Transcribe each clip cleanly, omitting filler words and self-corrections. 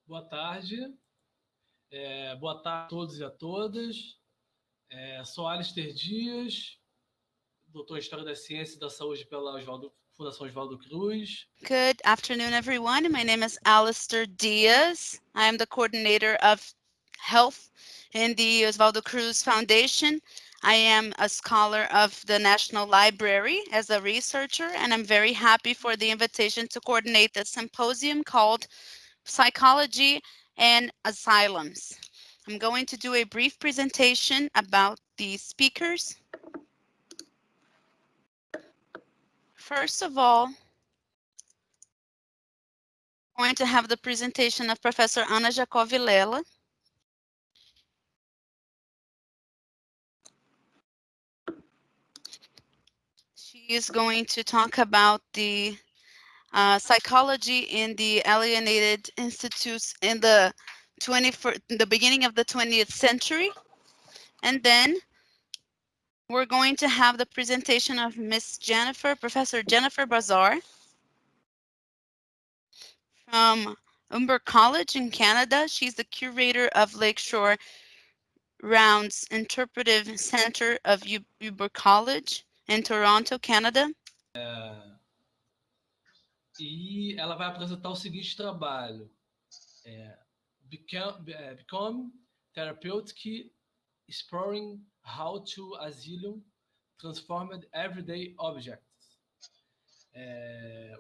Boa tarde. Boa tarde a todos e a todas. Sou Allister Dias, doutor em História da Ciência e da Saúde pela Fundação Oswaldo Cruz. Good afternoon, everyone. My name is Allister Diaz. I am the coordinator of health in the Oswaldo Cruz Foundation. I am a scholar of the National Library as a researcher, and I'm very happy for the invitation to coordinate the symposium called Psychology and Asylums. I'm going to do a brief presentation about the speakers. First of all, I'm going to have the presentation of Professor Ana Jacó Vilela. She is going to talk about the psychology in the alienated institutes in the beginning of the 20th century. And then we're going to have the presentation of Professor Jennifer Bazar from Humber College in Canada. She's the curator of Lakeshore Round's Interpretive Center of Humber College in Toronto, Canada. E ela vai apresentar o seguinte trabalho: Become Therapeutic, Exploring How to Asylum Transformed Everyday Objects.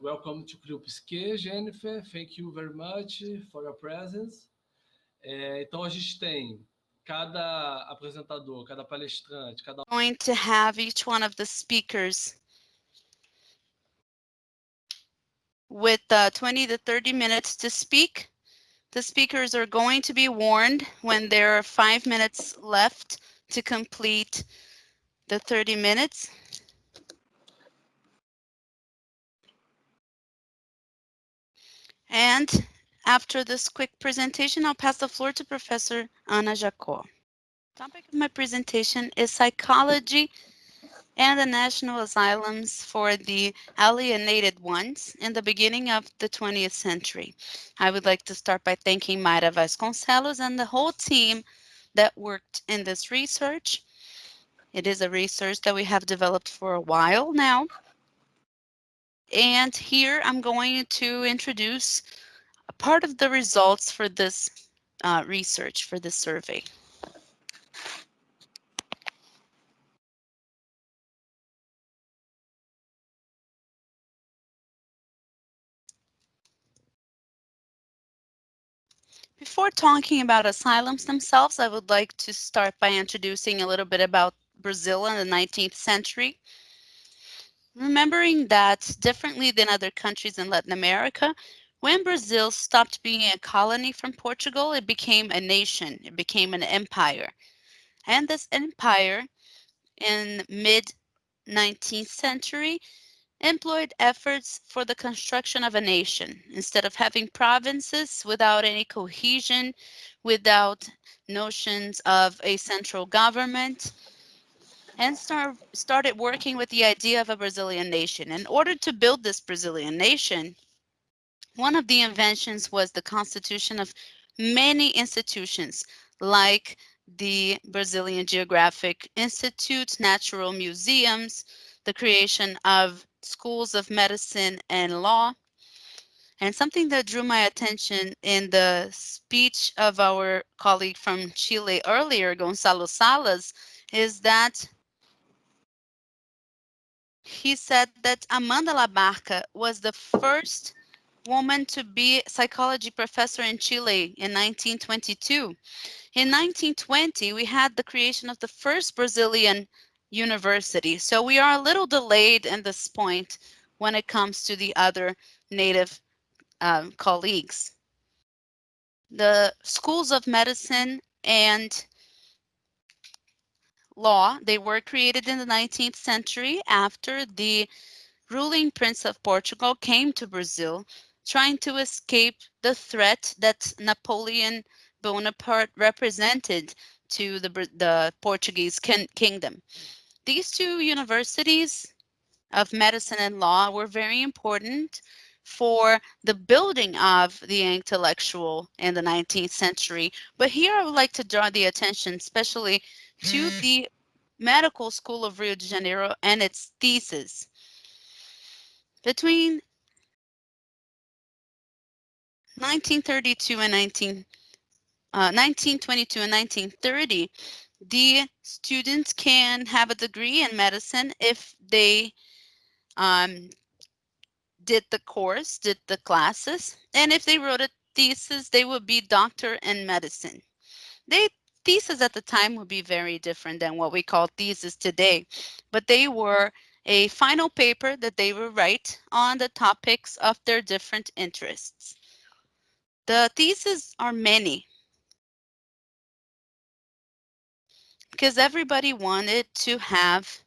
Welcome to Clio Psyché, Jennifer. Thank you very much for your presence. Então a gente tem cada apresentador, cada palestrante, cada Going to have each one of the speakers with 20 to 30 minutes to speak. The speakers are going to be warned when there are 5 minutes left to complete the 30 minutes. And after this quick presentation, I'll pass the floor to Professor Ana Jacó. The topic of my presentation is psychology and the national asylums for the alienated ones in the beginning of the 20th century. I would like to start by thanking Mayra Vasconcelos and the whole team that worked in this research. It is a research that we have developed for a while now. And here I'm going to introduce a part of the results for this research, for this survey. Before talking about asylums themselves, I would like to start by introducing a little bit about Brazil in the 19th century. Remembering that differently than other countries in Latin America, when Brazil stopped being a colony from Portugal, it became a nation, it became an empire. And this empire in mid-19th century employed efforts for the construction of a nation. Instead of having provinces without any cohesion, without notions of a central government, and started working with the idea of a Brazilian nation. In order to build this Brazilian nation, one of the inventions was the constitution of many institutions, like the Brazilian Geographic Institute, natural museums, the creation of schools of medicine and law. And something that drew my attention in the speech of our colleague from Chile earlier, Gonzalo Salas, is that he said that Amanda Labarca was the first woman to be a psychology professor in Chile in 1922. In 1920, we had the creation of the first Brazilian university. So we are a little delayed in this point when it comes to the other native colleagues. The schools of medicine and law, they were created in the 19th century after the ruling prince of Portugal came to Brazil, trying to escape the threat that Napoleon Bonaparte represented to the Portuguese kingdom. These two universities of medicine and law were very important for the building of the intellectual in the 19th century. But here I would like to draw the attention especially to the Medical School of Rio de Janeiro and its thesis. Between 1922 and 1922 and 1930, the students can have a degree in medicine if they did the course, did the classes, and if they wrote a thesis, they would be doctor in medicine. Theses at the time would be very different than what we call thesis today, but they were a final paper that they would write on the topics of their different interests. The theses are many because everybody wanted to have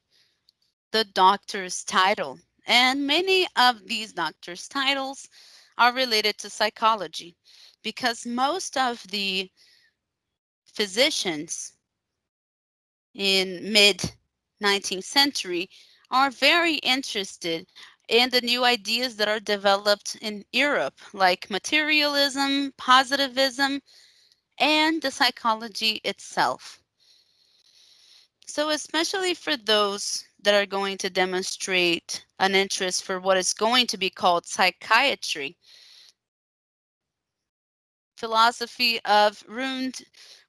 the doctor's title, and many of these doctor's titles are related to psychology because most of the physicians in mid 19th century are very interested in the new ideas that are developed in Europe, like materialism, positivism, and the psychology itself. So especially for those that are going to demonstrate an interest for what is going to be called psychiatry, philosophy of Rund,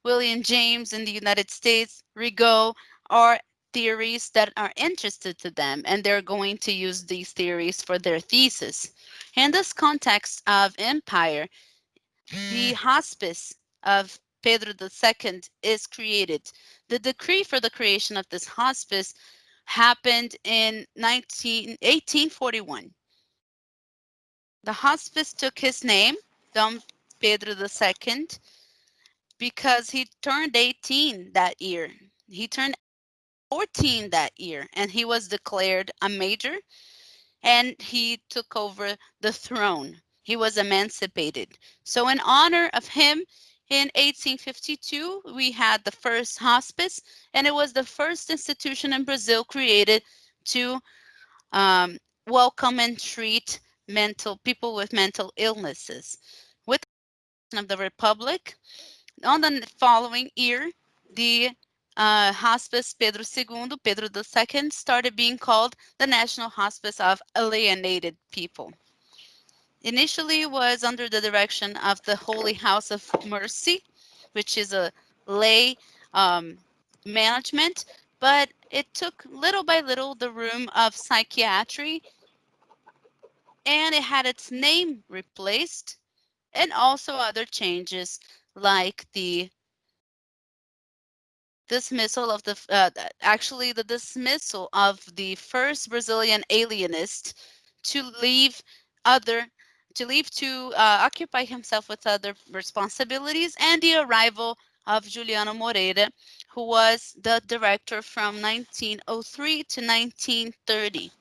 William James in the United States, Rigaud, are theories that are interested to them, and they're going to use these theories for their thesis. In this context of empire, the hospice of Pedro II is created. The decree for the creation of this hospice happened in 1841. The hospice took his name, Dom Pedro II, because he turned 18 that year. He turned 14 that year, and he was declared a major, and he took over the throne. He was emancipated. So in honor of him, in 1852, we had the first hospice, and it was the first institution in Brazil created to welcome and treat people with mental illnesses. With the of the Republic, on the following year, the Hospice Pedro II, Pedro II, started being called the National Hospice of Alienated People. Initially, it was under the direction of the Holy House of Mercy, which is a lay management, but it took little by little the room of psychiatry, and it had its name replaced, and also other changes like the dismissal of the dismissal of the first Brazilian alienist to leave other to occupy himself with other responsibilities, and the arrival of Juliano Moreira, who was the director from 1903 to 1930.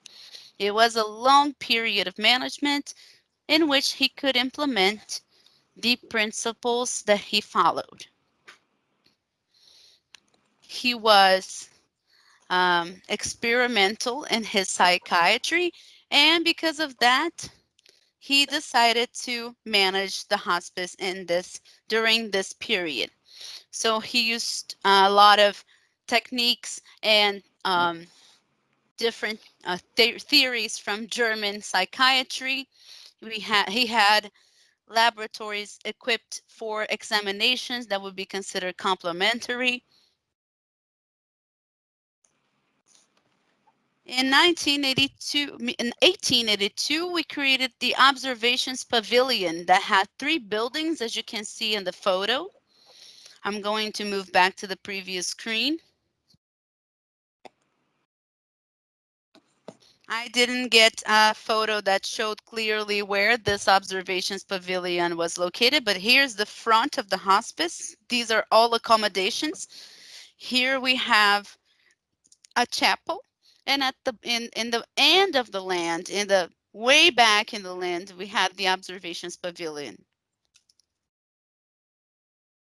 It was a long period of management in which he could implement the principles that he followed. He was experimental in his psychiatry, and because of that, he decided to manage the hospice during this period. So he used a lot of techniques and different theories from German psychiatry. He had laboratories equipped for examinations that would be considered complementary. In 1882, we created the Observations Pavilion that had 3 buildings, as you can see in the photo. I'm going to move back to the previous screen. I didn't get a photo that showed clearly where this Observations Pavilion was located, but here's the front of the hospice. These are all accommodations. Here we have a chapel, and at the in the end of the land, in the way back in the land, we have the Observations Pavilion.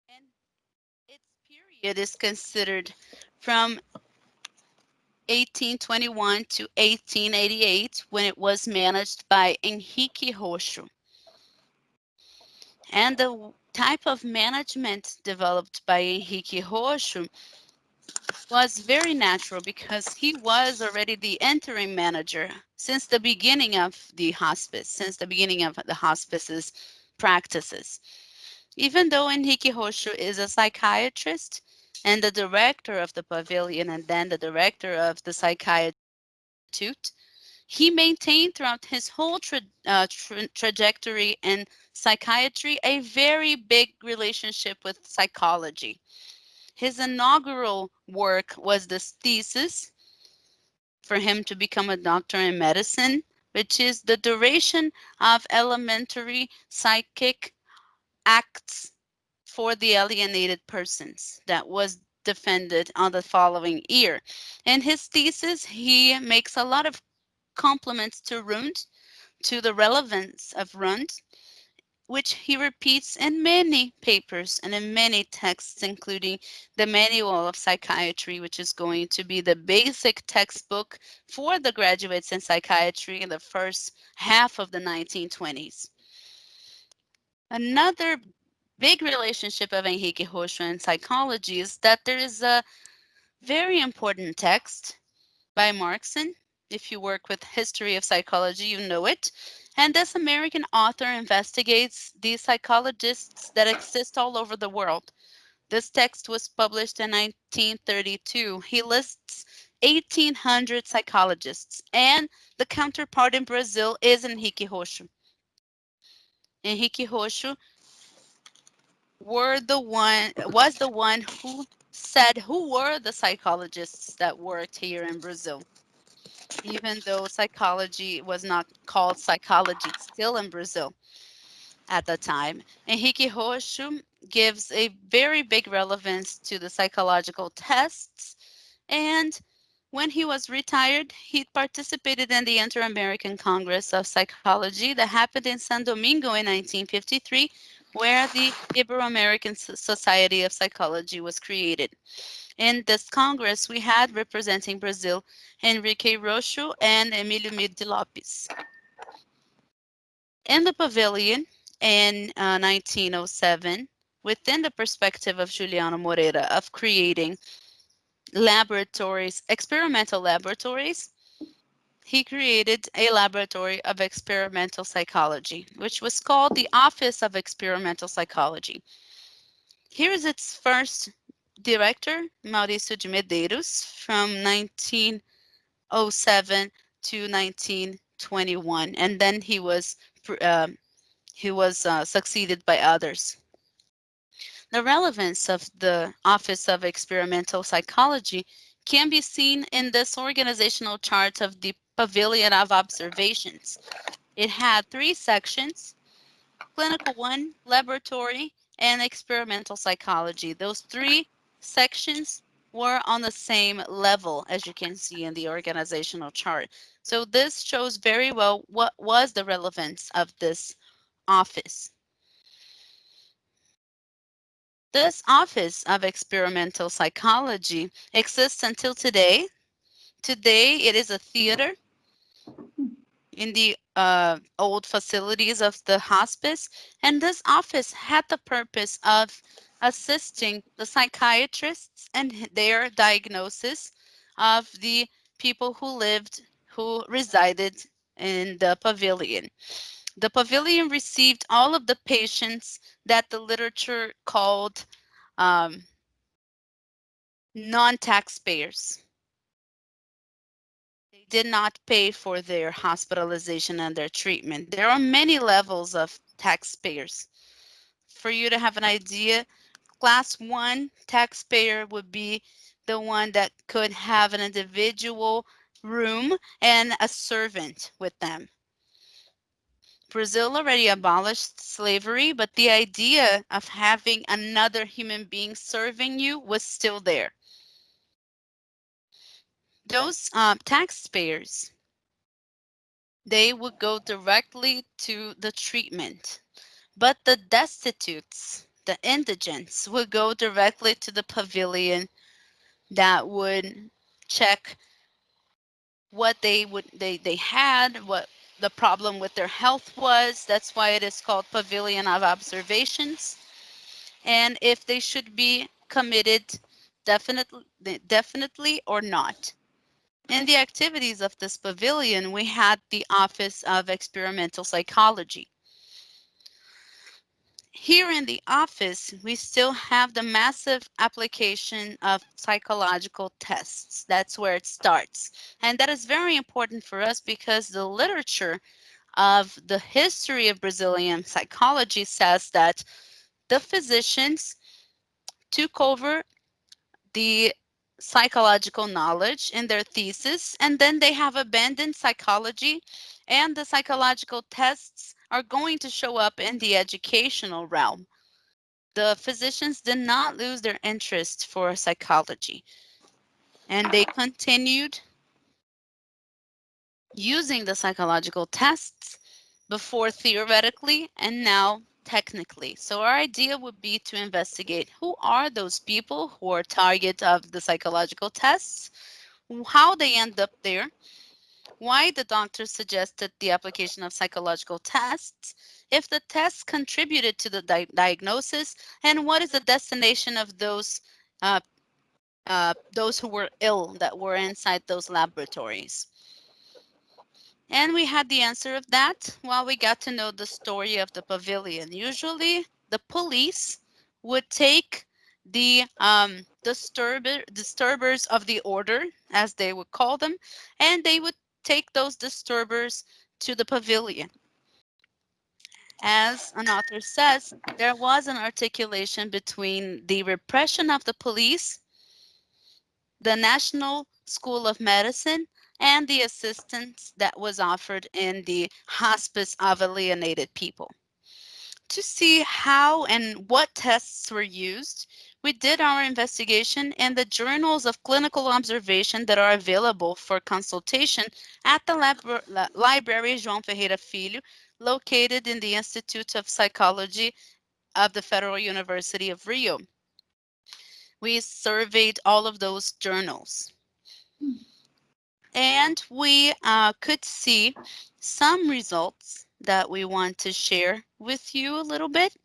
And its period is considered from 1821 to 1888, when it was managed by Henrique Roxo. And the type of management developed by Henrique Roxo was very natural because he was already the interim manager since the beginning of the hospice, since the beginning of the hospice's practices. Even though Henrique Roxo is a psychiatrist and the director of the pavilion and then the director of the psychiatry institute, he maintained throughout his whole trajectory in psychiatry a very big relationship with psychology. His inaugural work was this thesis for him to become a doctor in medicine, which is the duration of elementary psychic acts for the alienated persons, that was defended on the following year. In his thesis, he makes a lot of compliments to Rund, to the relevance of Rund, which he repeats in many papers and in many texts, including the Manual of Psychiatry, which is going to be the basic textbook for the graduates in psychiatry in the first half of the 1920s. Another big relationship of Henrique Roxo and psychology is that there is a very important text by Marxen. If you work with history of psychology, you know it. And this American author investigates these psychologists that exist all over the world. This text was published in 1932. He lists 1,800 psychologists, and the counterpart in Brazil is Henrique Roxo. Henrique Roxo was the one who said who were the psychologists that worked here in Brazil. Even though psychology was not called psychology still in Brazil at the time. Henrique Roxo gives a very big relevance to the psychological tests, and when he was retired, he participated in the Inter-American Congress of Psychology that happened in San Domingo in 1953, where the Ibero-American Society of Psychology was created. In this Congress, we had representing Brazil, Henrique Roxo and Emílio Mir de Lopes. In the pavilion in 1907, within the perspective of Juliano Moreira of creating laboratories, experimental laboratories, he created a laboratory of experimental psychology, which was called the Office of Experimental Psychology. Here is its first director, Maurício de Medeiros, from 1907 to 1921, and then he was succeeded by others. The relevance of the Office of Experimental Psychology can be seen in this organizational chart of the Pavilion of Observations. It had 3 sections: Clinical 1, Laboratory, and Experimental Psychology. Those 3 sections were on the same level, as you can see in the organizational chart. So this shows very well what was the relevance of this office. This Office of Experimental Psychology exists until today. Today, it is a theater in the old facilities of the hospice, and this office had the purpose of assisting the psychiatrists and their diagnosis of the people who resided in the pavilion. The pavilion received all of the patients that the literature called non-taxpayers. They did not pay for their hospitalization and their treatment. There are many levels of taxpayers. For you to have an idea, class 1 taxpayer would be the one that could have an individual room and a servant with them. Brazil already abolished slavery, but the idea of having another human being serving you was still there. Those taxpayers, they would go directly to the treatment, but the destitutes, the indigents, would go directly to the pavilion that would check what they had, what the problem with their health was. That's why it is called Pavilion of Observations. And if they should be committed definitely or not. In the activities of this pavilion, we had the Office of Experimental Psychology. Here in the office, we still have the massive application of psychological tests. That's where it starts. And that is very important for us because the literature of the history of Brazilian psychology says that the physicians took over the psychological knowledge in their thesis, and then they have abandoned psychology, and the psychological tests are going to show up in the educational realm. The physicians did not lose their interest for psychology, and they continued using the psychological tests before theoretically and now technically. So our idea would be to investigate who are those people who are target of the psychological tests, how they end up there, why the doctor suggested the application of psychological tests, if the tests contributed to the diagnosis, and what is the destination of uh, those who were ill that were inside those laboratories. And we had the answer of that while we got to know the story of the pavilion. Usually, the police would take the disturbers of the order, as they would call them, and they would take those disturbers to the pavilion. As an author says, there was an articulation between the repression of the police, the National School of Medicine, and the assistance that was offered in the Hospice of Alienated People. To see how and what tests were used, we did our investigation in the journals of clinical observation that are available for consultation at the Library João Ferreira Filho, located in the Institute of Psychology of the Federal University of Rio. We surveyed all of those journals. And we could see some results that we want to share with you a little bit.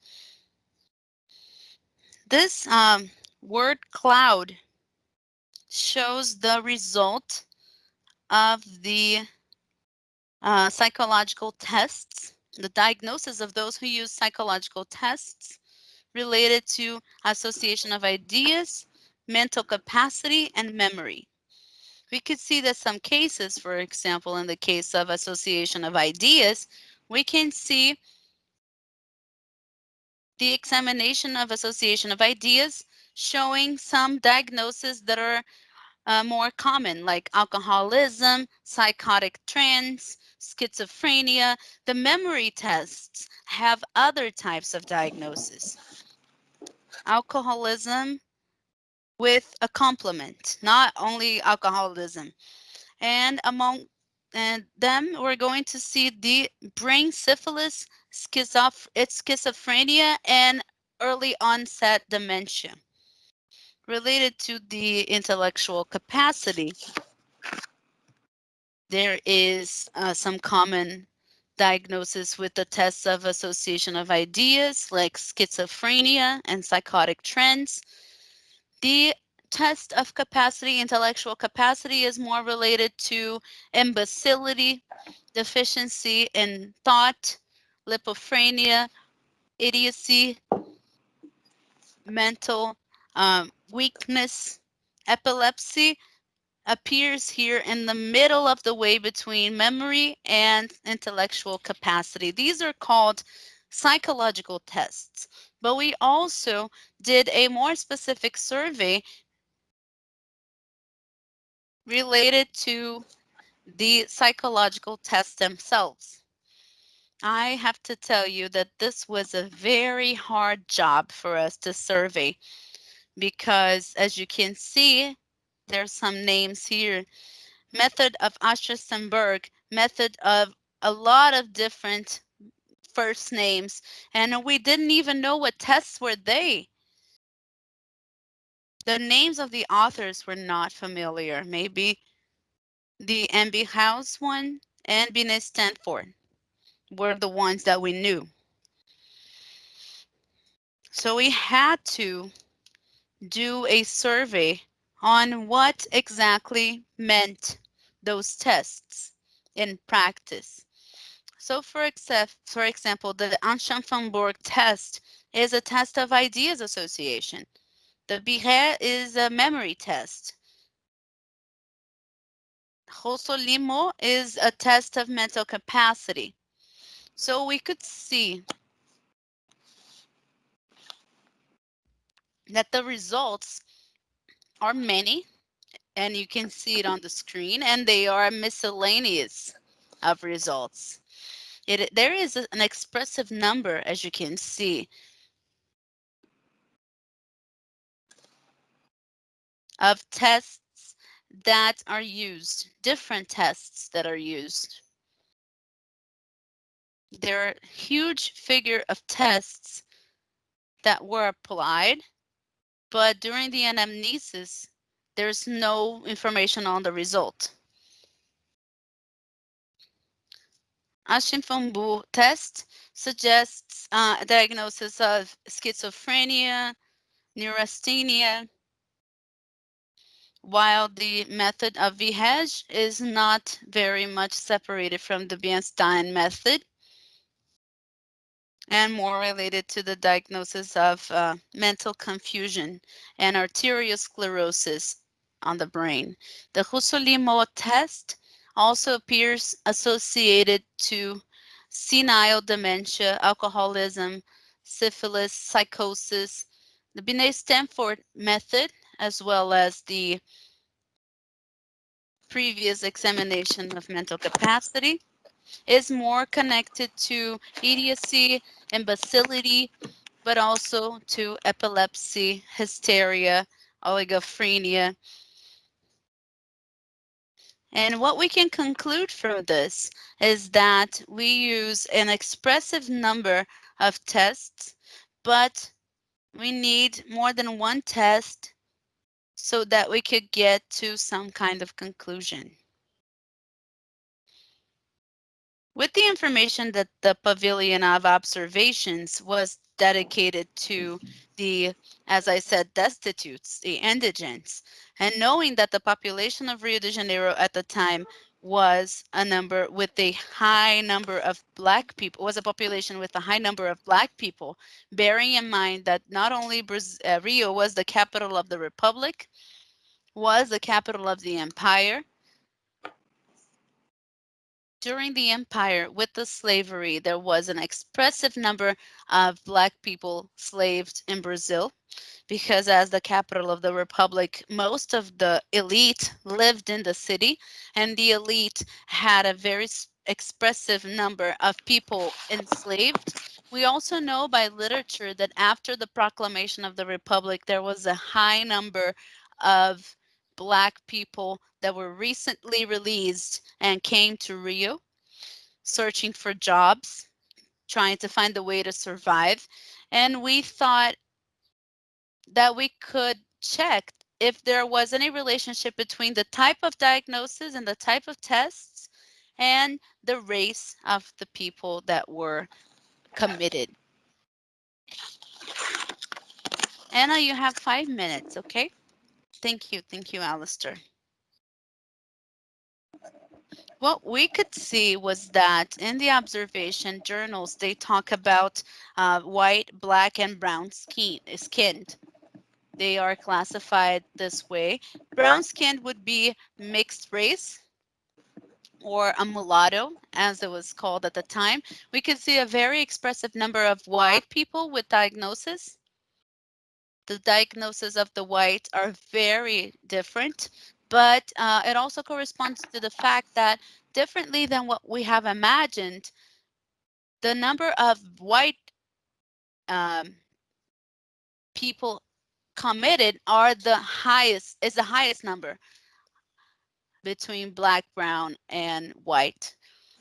This word cloud shows the result of the psychological tests, the diagnosis of those who use psychological tests related to association of ideas, mental capacity, and memory. We could see that some cases, for example, in the case of association of ideas, we can see the examination of association of ideas showing some diagnoses that are more common, like alcoholism, psychotic trance, schizophrenia. The memory tests have other types of diagnosis. Alcoholism with a complement, not only alcoholism. And among them, we're going to see the brain syphilis, schizophrenia, and early onset dementia. Related to the intellectual capacity, there is some common diagnosis with the tests of association of ideas like schizophrenia and psychotic trends. The test of capacity, intellectual capacity, is more related to imbecility, deficiency in thought, lipophrenia, idiocy, mental weakness. Epilepsy appears here in the middle of the way between memory and intellectual capacity. These are called psychological tests, but we also did a more specific survey related to the psychological tests themselves. I have to tell you that this was a very hard job for us to survey because, as you can see, there's some names here. Method of Aschenberg, method of a lot of different first names, and we didn't even know what tests were they. The names of the authors were not familiar. Maybe The MB House one and Binet Stanford were the ones that we knew. So we had to do a survey on what exactly meant those tests in practice. So for example, the Anchamp-Fambourg test is a test of ideas association. The Biret is a memory test. Rosolimo is a test of mental capacity. So we could see that the results are many, and you can see it on the screen, and they are miscellaneous of results. There is an expressive number, as you can see, of tests that are used, different tests that are used. There are a huge figure of tests that were applied, but during the anamnesis, there's no information on the result. Anchamp-Fambourg test suggests a diagnosis of schizophrenia, neurasthenia, while the method of Vihej is not very much separated from the Bienstein method and more related to the diagnosis of mental confusion and arteriosclerosis on the brain. The Rosolimo test also appears associated to senile dementia, alcoholism, syphilis, psychosis. The Binet-Stanford method, as well as the previous examination of mental capacity, is more connected to idiocy, imbecility, but also to epilepsy, hysteria, oligophrenia. And what we can conclude from this is that we use an expressive number of tests, but we need more than one test so that we could get to some kind of conclusion. With the information that the pavilion of observations was dedicated to the, as I said, destitutes, the indigents, and knowing that the population of Rio de Janeiro at the time was a number with a high number of Black people, was a population with a high number of Black people, bearing in mind that not only Rio was the capital of the Republic, was the capital of the empire. During the empire, with the slavery, there was an expressive number of Black people slaved in Brazil, because as the capital of the republic, most of the elite lived in the city, and the elite had a very expressive number of people enslaved. We also know by literature that after the proclamation of the republic, there was a high number of Black people that were recently released and came to Rio, searching for jobs, trying to find a way to survive. And we thought that we could check if there was any relationship between the type of diagnosis and the type of tests and the race of the people that were committed. Anna, you have 5 minutes, okay? Thank you, Allister. What we could see was that in the observation journals, they talk about white, Black, and brown skinned. They are classified this way. Brown skinned would be mixed race, or a mulatto, as it was called at the time. We could see a very expressive number of white people with diagnosis. The diagnoses of the white are very different, but it also corresponds to the fact that differently than what we have imagined, the number of white people committed is the highest number between Black, brown, and white.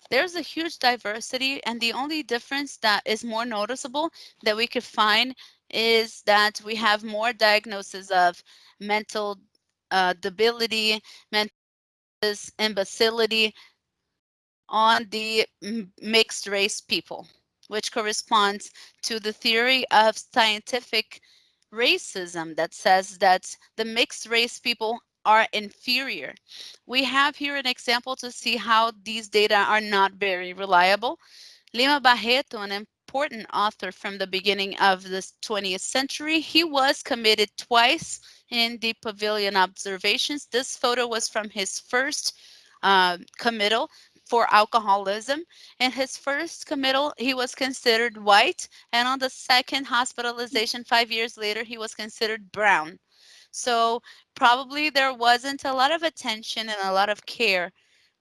There's a huge diversity, and the only difference that is more noticeable that we could find is that we have more diagnoses of mental debility, mental this imbecility on the mixed race people, which corresponds to the theory of scientific racism that says that the mixed race people are inferior. We have here an example to see how these data are not very reliable. Lima Barreto, an important author from the beginning of the 20th century, he was committed twice in the pavilion observations. This photo was from his first committal for alcoholism. In his first committal, he was considered white, and on the second hospitalization 5 years later, he was considered brown. So probably there wasn't a lot of attention and a lot of care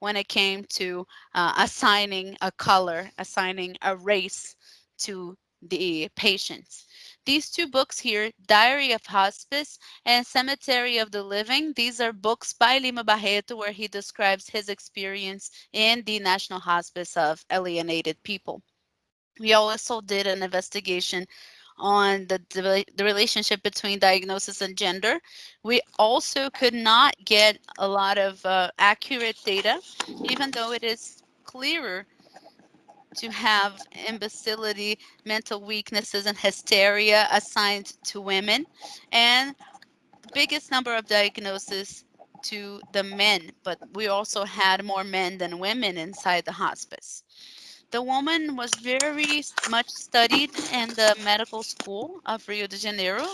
when it came to assigning a color, assigning a race to the patients. These two books here, Diary of Hospice and Cemetery of the Living, these are books by Lima Barreto where he describes his experience in the National Hospice of Alienated People. We also did an investigation on the relationship between diagnosis and gender. We also could not get a lot of accurate data, even though it is clearer to have imbecility, mental weaknesses, and hysteria assigned to women, and the biggest number of diagnoses to the men, but we also had more men than women inside the hospice. The woman was very much studied in the medical school of Rio de Janeiro.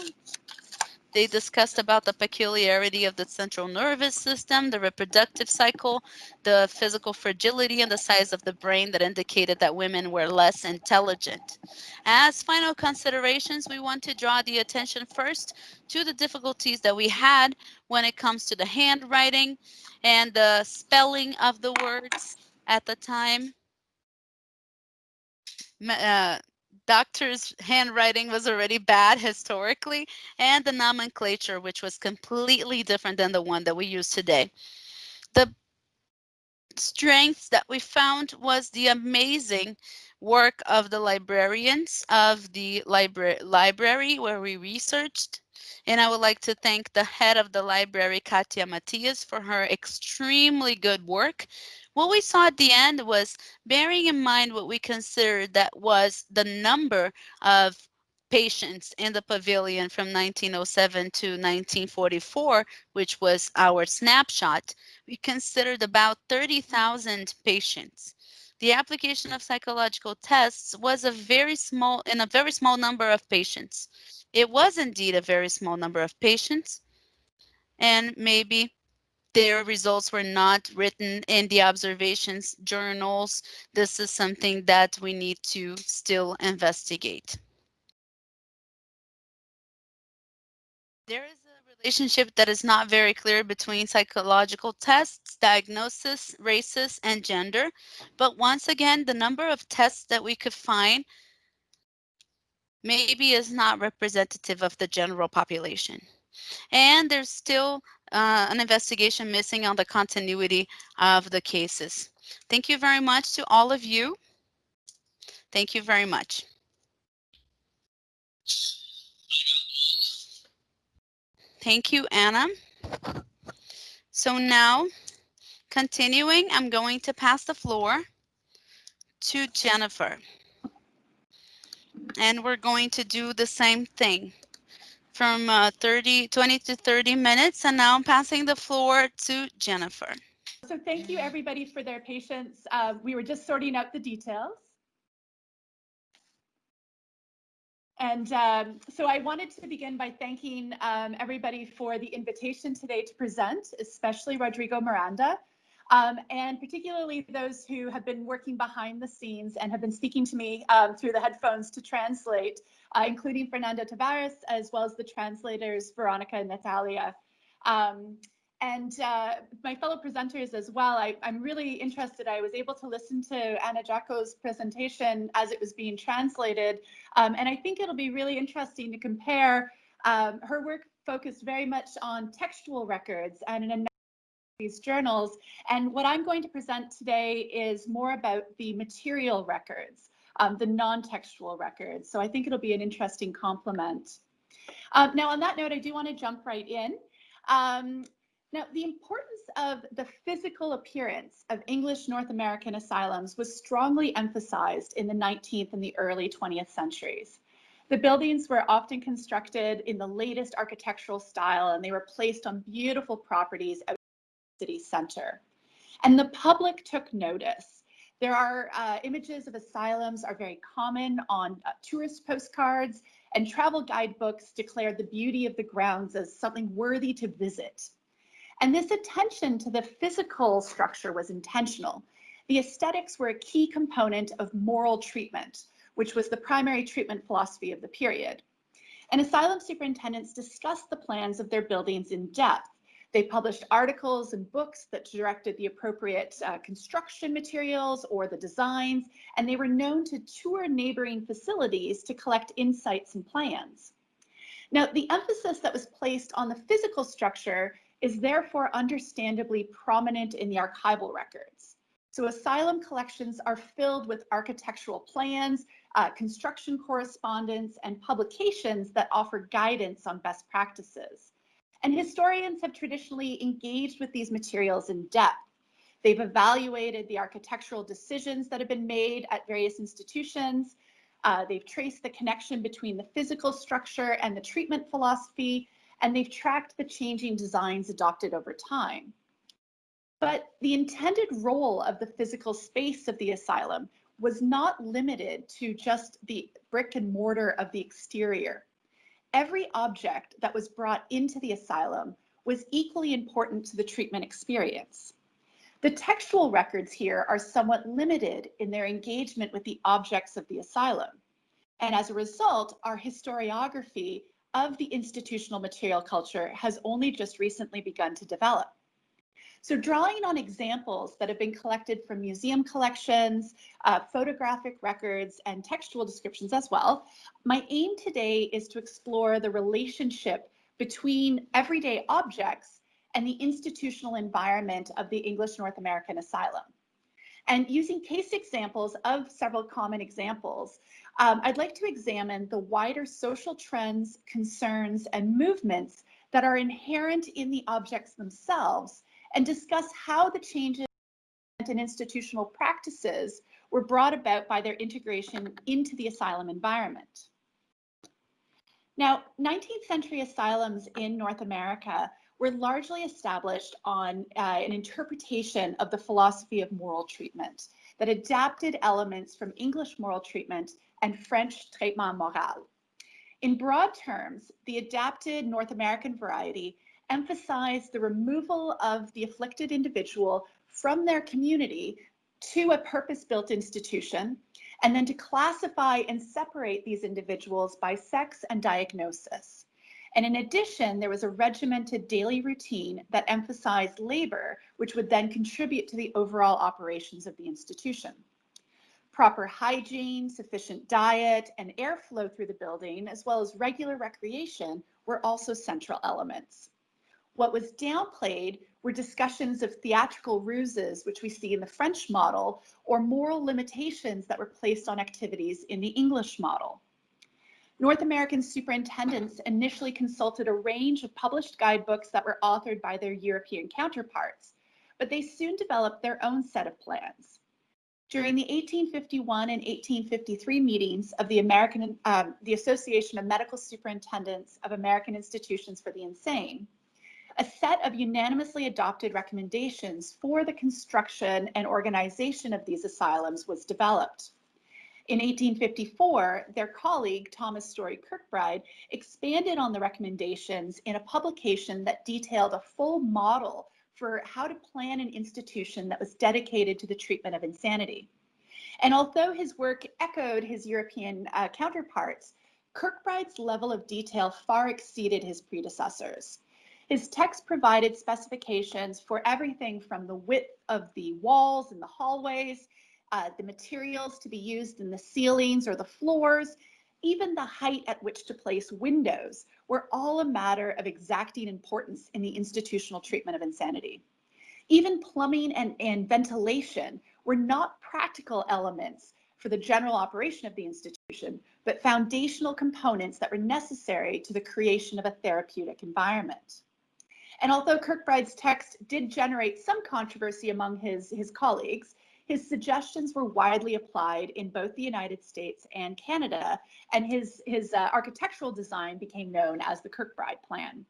They discussed about the peculiarity of the central nervous system, the reproductive cycle, the physical fragility, and the size of the brain that indicated that women were less intelligent. As final considerations, we want to draw the attention first to the difficulties that we had when it comes to the handwriting and the spelling of the words at the time. Doctor's handwriting was already bad historically, and the nomenclature, which was completely different than the one that we use today. The strengths that we found was the amazing work of the librarians of the library where we researched. And I would like to thank the head of the library, Katia Matias, for her extremely good work. What we saw at the end was bearing in mind what we considered that was the number of patients in the pavilion from 1907 to 1944, which was our snapshot. We considered about 30,000 patients. The application of psychological tests was in a very small number of patients. It was indeed a very small number of patients, and maybe their results were not written in the observations journals. This is something that we need to still investigate. There is a relationship that is not very clear between psychological tests, diagnosis, races, and gender. But once again, the number of tests that we could find maybe is not representative of the general population. And there's still an investigation missing on the continuity of the cases. Thank you very much to all of you. Thank you very much. Thank you, Anna. So now, continuing, I'm going to pass the floor to Jennifer. And we're going to do the same thing from 20 to 30 minutes. And now I'm passing the floor to Jennifer. So thank you everybody for their patience. We were just sorting out the details. And so I wanted to begin by thanking everybody for the invitation today to present, especially Rodrigo Miranda, and particularly those who have been working behind the scenes and have been speaking to me through the headphones to translate, including Fernando Tavares, as well as the translators, Verônica and Nathalia. And my fellow presenters as well, I'm really interested. I was able to listen to Anna Jacó's presentation as it was being translated. And I think it'll be really interesting to compare. Her work focused very much on textual records and an analysis of these journals. And what I'm going to present today is more about the material records, the non-textual records. So I think it'll be an interesting complement. Now, on that note, I do want to jump right in. Now, the importance of the physical appearance of English North American asylums was strongly emphasized in the 19th and the early 20th centuries. The buildings were often constructed in the latest architectural style, and they were placed on beautiful properties outside the city center. And the public took notice. There are images of asylums are very common on tourist postcards, and travel guidebooks declared the beauty of the grounds as something worthy to visit. And this attention to the physical structure was intentional. The aesthetics were a key component of moral treatment, which was the primary treatment philosophy of the period. And asylum superintendents discussed the plans of their buildings in depth. They published articles and books that directed the appropriate construction materials or the designs, and they were known to tour neighboring facilities to collect insights and plans. Now, the emphasis that was placed on the physical structure is therefore understandably prominent in the archival records. So asylum collections are filled with architectural plans, construction correspondence, and publications that offer guidance on best practices. And historians have traditionally engaged with these materials in depth. They've evaluated the architectural decisions that have been made at various institutions. They've traced the connection between the physical structure and the treatment philosophy, and they've tracked the changing designs adopted over time. But the intended role of the physical space of the asylum was not limited to just the brick and mortar of the exterior. Every object that was brought into the asylum was equally important to the treatment experience. The textual records here are somewhat limited in their engagement with the objects of the asylum. And as a result, our historiography of the institutional material culture has only just recently begun to develop. So drawing on examples that have been collected from museum collections, photographic records, and textual descriptions as well, my aim today is to explore the relationship between everyday objects and the institutional environment of the English North American asylum. And using case examples of several common examples, I'd like to examine the wider social trends, concerns, and movements that are inherent in the objects themselves, and discuss how the changes in institutional practices were brought about by their integration into the asylum environment. Now, 19th century asylums in North America were largely established on an interpretation of the philosophy of moral treatment that adapted elements from English moral treatment and French traitement moral. In broad terms, the adapted North American variety emphasized the removal of the afflicted individual from their community to a purpose-built institution, and then to classify and separate these individuals by sex and diagnosis. And in addition, there was a regimented daily routine that emphasized labor, which would then contribute to the overall operations of the institution. Proper hygiene, sufficient diet, and airflow through the building, as well as regular recreation, were also central elements. What was downplayed were discussions of theatrical ruses, which we see in the French model, or moral limitations that were placed on activities in the English model. North American superintendents initially consulted a range of published guidebooks that were authored by their European counterparts, but they soon developed their own set of plans. During the 1851 and 1853 meetings of the Association of Medical Superintendents of American Institutions for the Insane, a set of unanimously adopted recommendations for the construction and organization of these asylums was developed. In 1854, their colleague, Thomas Story Kirkbride, expanded on the recommendations in a publication that detailed a full model for how to plan an institution that was dedicated to the treatment of insanity. And although his work echoed his European counterparts, Kirkbride's level of detail far exceeded his predecessors. His text provided specifications for everything from the width of the walls and the hallways, the materials to be used in the ceilings or the floors, even the height at which to place windows, were all a matter of exacting importance in the institutional treatment of insanity. Even plumbing and ventilation were not practical elements for the general operation of the institution, but foundational components that were necessary to the creation of a therapeutic environment. And although Kirkbride's text did generate some controversy among his colleagues, his suggestions were widely applied in both the United States and Canada, and his architectural design became known as the Kirkbride Plan.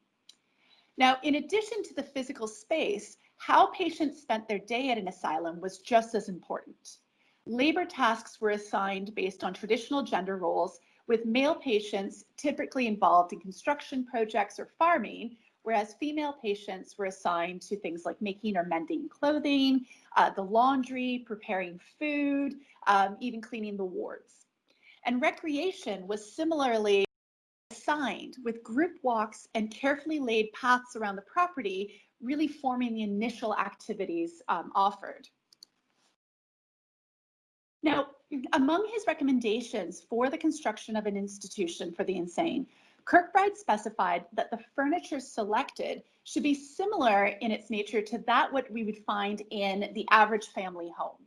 Now, in addition to the physical space, how patients spent their day at an asylum was just as important. Labor tasks were assigned based on traditional gender roles, with male patients typically involved in construction projects or farming, whereas female patients were assigned to things like making or mending clothing, the laundry, preparing food, even cleaning the wards. And recreation was similarly assigned, with group walks and carefully laid paths around the property really forming the initial activities offered. Now, among his recommendations for the construction of an institution for the insane, Kirkbride specified that the furniture selected should be similar in its nature to that what we would find in the average family home.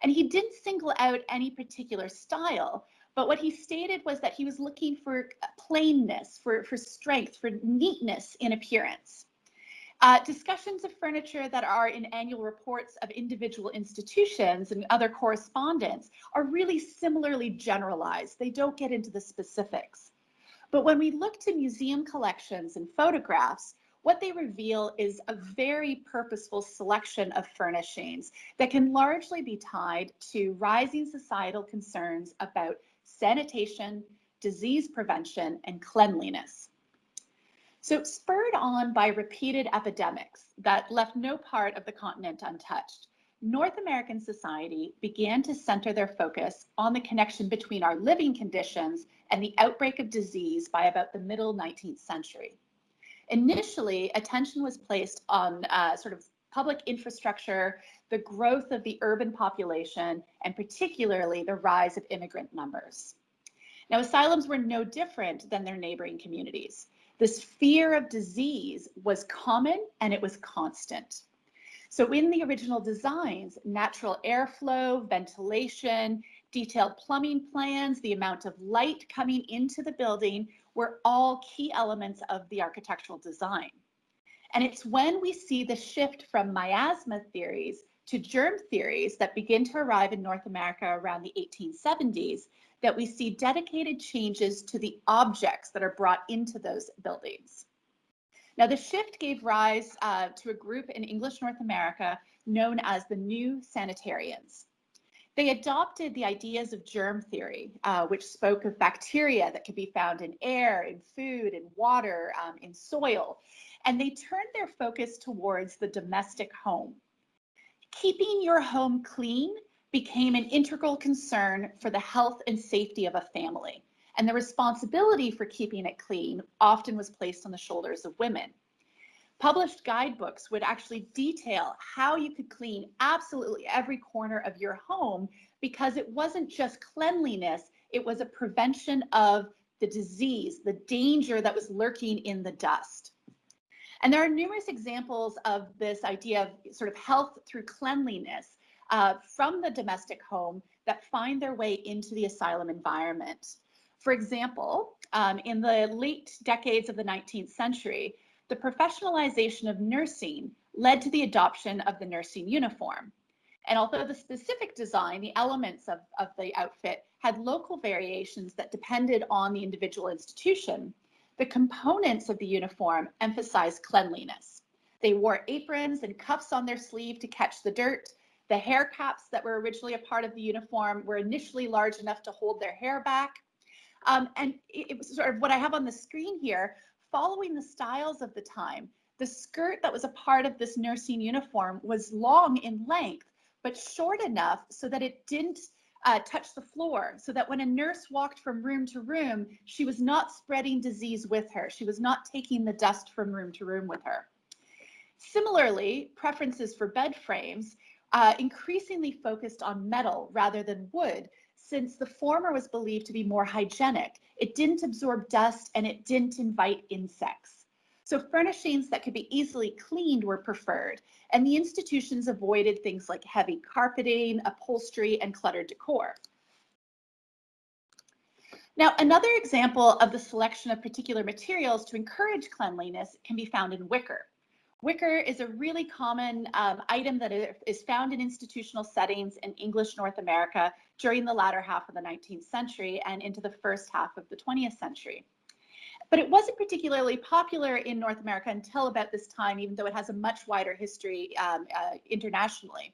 And he didn't single out any particular style, but what he stated was that he was looking for plainness, for strength, for neatness in appearance. Discussions of furniture that are in annual reports of individual institutions and other correspondence are really similarly generalized. They don't get into the specifics. But when we look to museum collections and photographs, what they reveal is a very purposeful selection of furnishings that can largely be tied to rising societal concerns about sanitation, disease prevention, and cleanliness. So, spurred on by repeated epidemics that left no part of the continent untouched, North American society began to center their focus on the connection between our living conditions and the outbreak of disease by about the middle 19th century. Initially, attention was placed on sort of public infrastructure, the growth of the urban population, and particularly the rise of immigrant numbers. Now, asylums were no different than their neighboring communities. This fear of disease was common and it was constant. So in the original designs, natural airflow, ventilation, detailed plumbing plans, the amount of light coming into the building were all key elements of the architectural design. And it's when we see the shift from miasma theories to germ theories that begin to arrive in North America around the 1870s that we see dedicated changes to the objects that are brought into those buildings. Now, the shift gave rise to a group in English North America known as the New Sanitarians. They adopted the ideas of germ theory, which spoke of bacteria that could be found in air, in food, in water, in soil, and they turned their focus towards the domestic home. Keeping your home clean became an integral concern for the health and safety of a family, and the responsibility for keeping it clean often was placed on the shoulders of women. Published guidebooks would actually detail how you could clean absolutely every corner of your home, because it wasn't just cleanliness, it was a prevention of the disease, the danger that was lurking in the dust. And there are numerous examples of this idea of sort of health through cleanliness from the domestic home that find their way into the asylum environment. For example, in the late decades of the 19th century, the professionalization of nursing led to the adoption of the nursing uniform. And although the specific design, the elements of the outfit had local variations that depended on the individual institution, the components of the uniform emphasized cleanliness. They wore aprons and cuffs on their sleeve to catch the dirt. The hair caps that were originally a part of the uniform were initially large enough to hold their hair back. And it was sort of what I have on the screen here, following the styles of the time. The skirt that was a part of this nursing uniform was long in length, but short enough so that it didn't touch the floor, so that when a nurse walked from room to room, she was not spreading disease with her. She was not taking the dust from room to room with her. Similarly, preferences for bed frames increasingly focused on metal rather than wood, since the former was believed to be more hygienic. It didn't absorb dust and it didn't invite insects. So furnishings that could be easily cleaned were preferred, and the institutions avoided things like heavy carpeting, upholstery, and cluttered decor. Now, another example of the selection of particular materials to encourage cleanliness can be found in wicker. Wicker is a really common item that is found in institutional settings in English North America during the latter half of the 19th century and into the first half of the 20th century. But it wasn't particularly popular in North America until about this time, even though it has a much wider history internationally.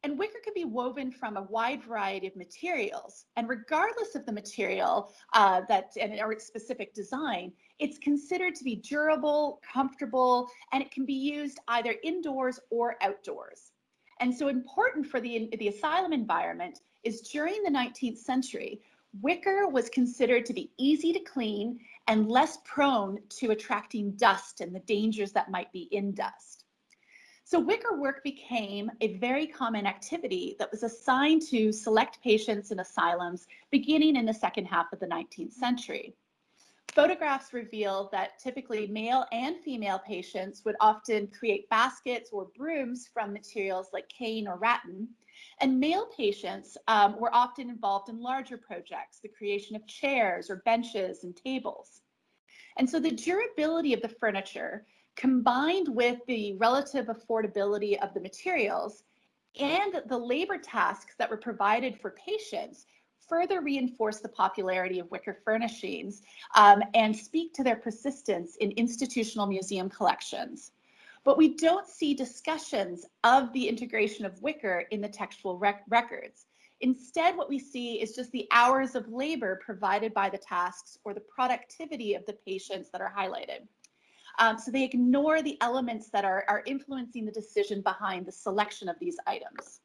And wicker can be woven from a wide variety of materials. And regardless of the material or its specific design, it's considered to be durable, comfortable, and it can be used either indoors or outdoors. And so important for the asylum environment is during the 19th century, wicker was considered to be easy to clean and less prone to attracting dust and the dangers that might be in dust. So wicker work became a very common activity that was assigned to select patients in asylums beginning in the second half of the 19th century. Photographs reveal that typically male and female patients would often create baskets or brooms from materials like cane or rattan, and male patients were often involved in larger projects, the creation of chairs or benches and tables. And so the durability of the furniture, combined with the relative affordability of the materials and the labor tasks that were provided for patients, further reinforce the popularity of wicker furnishings and speak to their persistence in institutional museum collections. But we don't see discussions of the integration of wicker in the textual records. Instead, what we see is just the hours of labor provided by the tasks or the productivity of the patients that are highlighted. So they ignore the elements that are influencing the decision behind the selection of these items.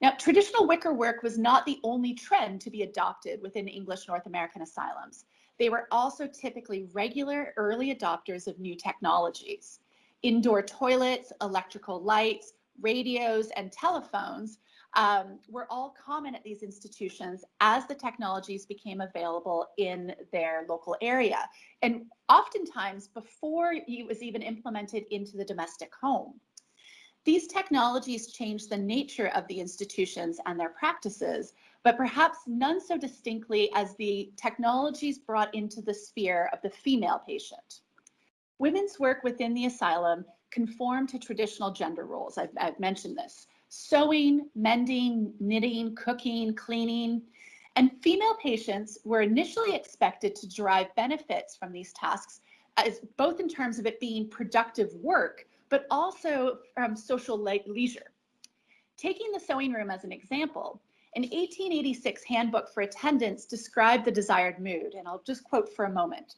Now, traditional wicker work was not the only trend to be adopted within English North American asylums. They were also typically regular early adopters of new technologies. Indoor toilets, electrical lights, radios, and telephones were all common at these institutions as the technologies became available in their local area, and oftentimes before it was even implemented into the domestic home. These technologies changed the nature of the institutions and their practices, but perhaps none so distinctly as the technologies brought into the sphere of the female patient. Women's work within the asylum conformed to traditional gender roles. I've mentioned this. Sewing, mending, knitting, cooking, cleaning, and female patients were initially expected to derive benefits from these tasks, both in terms of it being productive work, but also from social leisure. Taking the sewing room as an example, an 1886 handbook for attendants described the desired mood, and I'll just quote for a moment.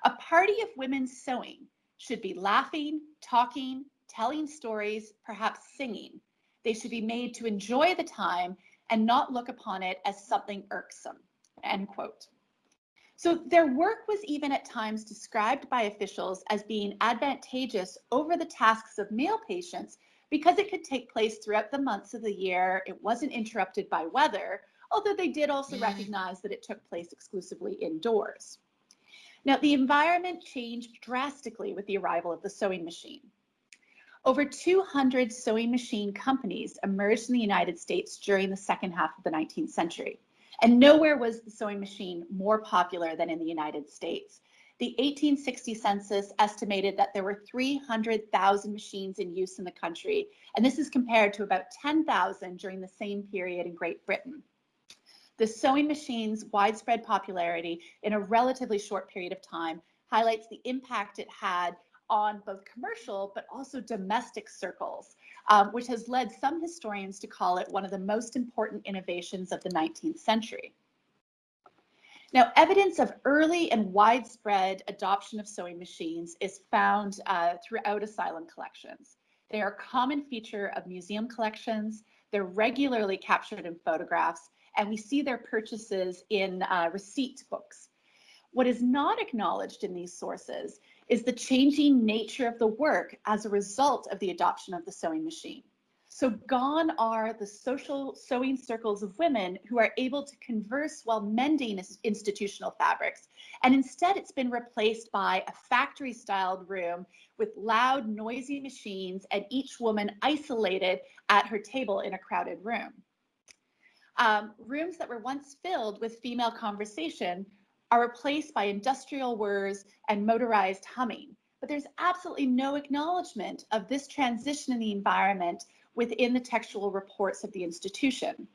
A party of women sewing should be laughing, talking, telling stories, perhaps singing. They should be made to enjoy the time and not look upon it as something irksome, end quote. So their work was even at times described by officials as being advantageous over the tasks of male patients because it could take place throughout the months of the year. It wasn't interrupted by weather, although they did also recognize that it took place exclusively indoors. Now, the environment changed drastically with the arrival of the sewing machine. Over 200 sewing machine companies emerged in the United States during the second half of the 19th century. And nowhere was the sewing machine more popular than in the United States. The 1860 census estimated that there were 300,000 machines in use in the country, and this is compared to about 10,000 during the same period in Great Britain. The sewing machine's widespread popularity in a relatively short period of time highlights the impact it had on both commercial but also domestic circles, which has led some historians to call it one of the most important innovations of the 19th century. Now, evidence of early and widespread adoption of sewing machines is found throughout asylum collections. They are a common feature of museum collections. They're regularly captured in photographs, and we see their purchases in receipt books. What is not acknowledged in these sources is the changing nature of the work as a result of the adoption of the sewing machine. So gone are the social sewing circles of women who are able to converse while mending institutional fabrics, and instead it's been replaced by a factory-styled room with loud, noisy machines and each woman isolated at her table in a crowded room. Rooms that were once filled with female conversation are replaced by industrial whirs and motorized humming. But there's absolutely no acknowledgement of this transition in the environment within the textual reports of the institution.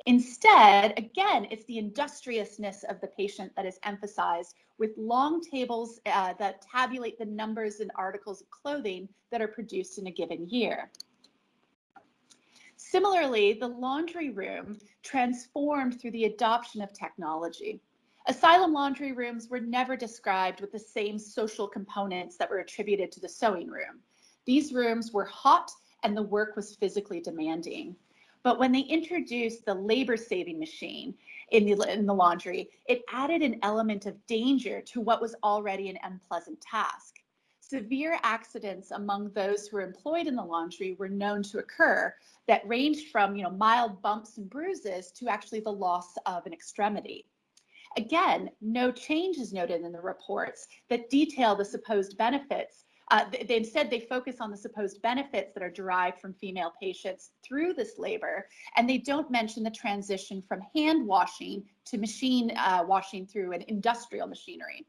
Instead, again, it's the industriousness of the patient that is emphasized, with long tables that tabulate the numbers and articles of clothing that are produced in a given year. Similarly, the laundry room transformed through the adoption of technology. Asylum laundry rooms were never described with the same social components that were attributed to the sewing room. These rooms were hot and the work was physically demanding. But when they introduced the labor-saving machine in the laundry, it added an element of danger to what was already an unpleasant task. Severe accidents among those who were employed in the laundry were known to occur that ranged from mild bumps and bruises to actually the loss of an extremity. Again, no change is noted in the reports that detail the supposed benefits. Instead, they focus on the supposed benefits that are derived from female patients through this labor, and they don't mention the transition from hand washing to machine washing through an industrial machinery.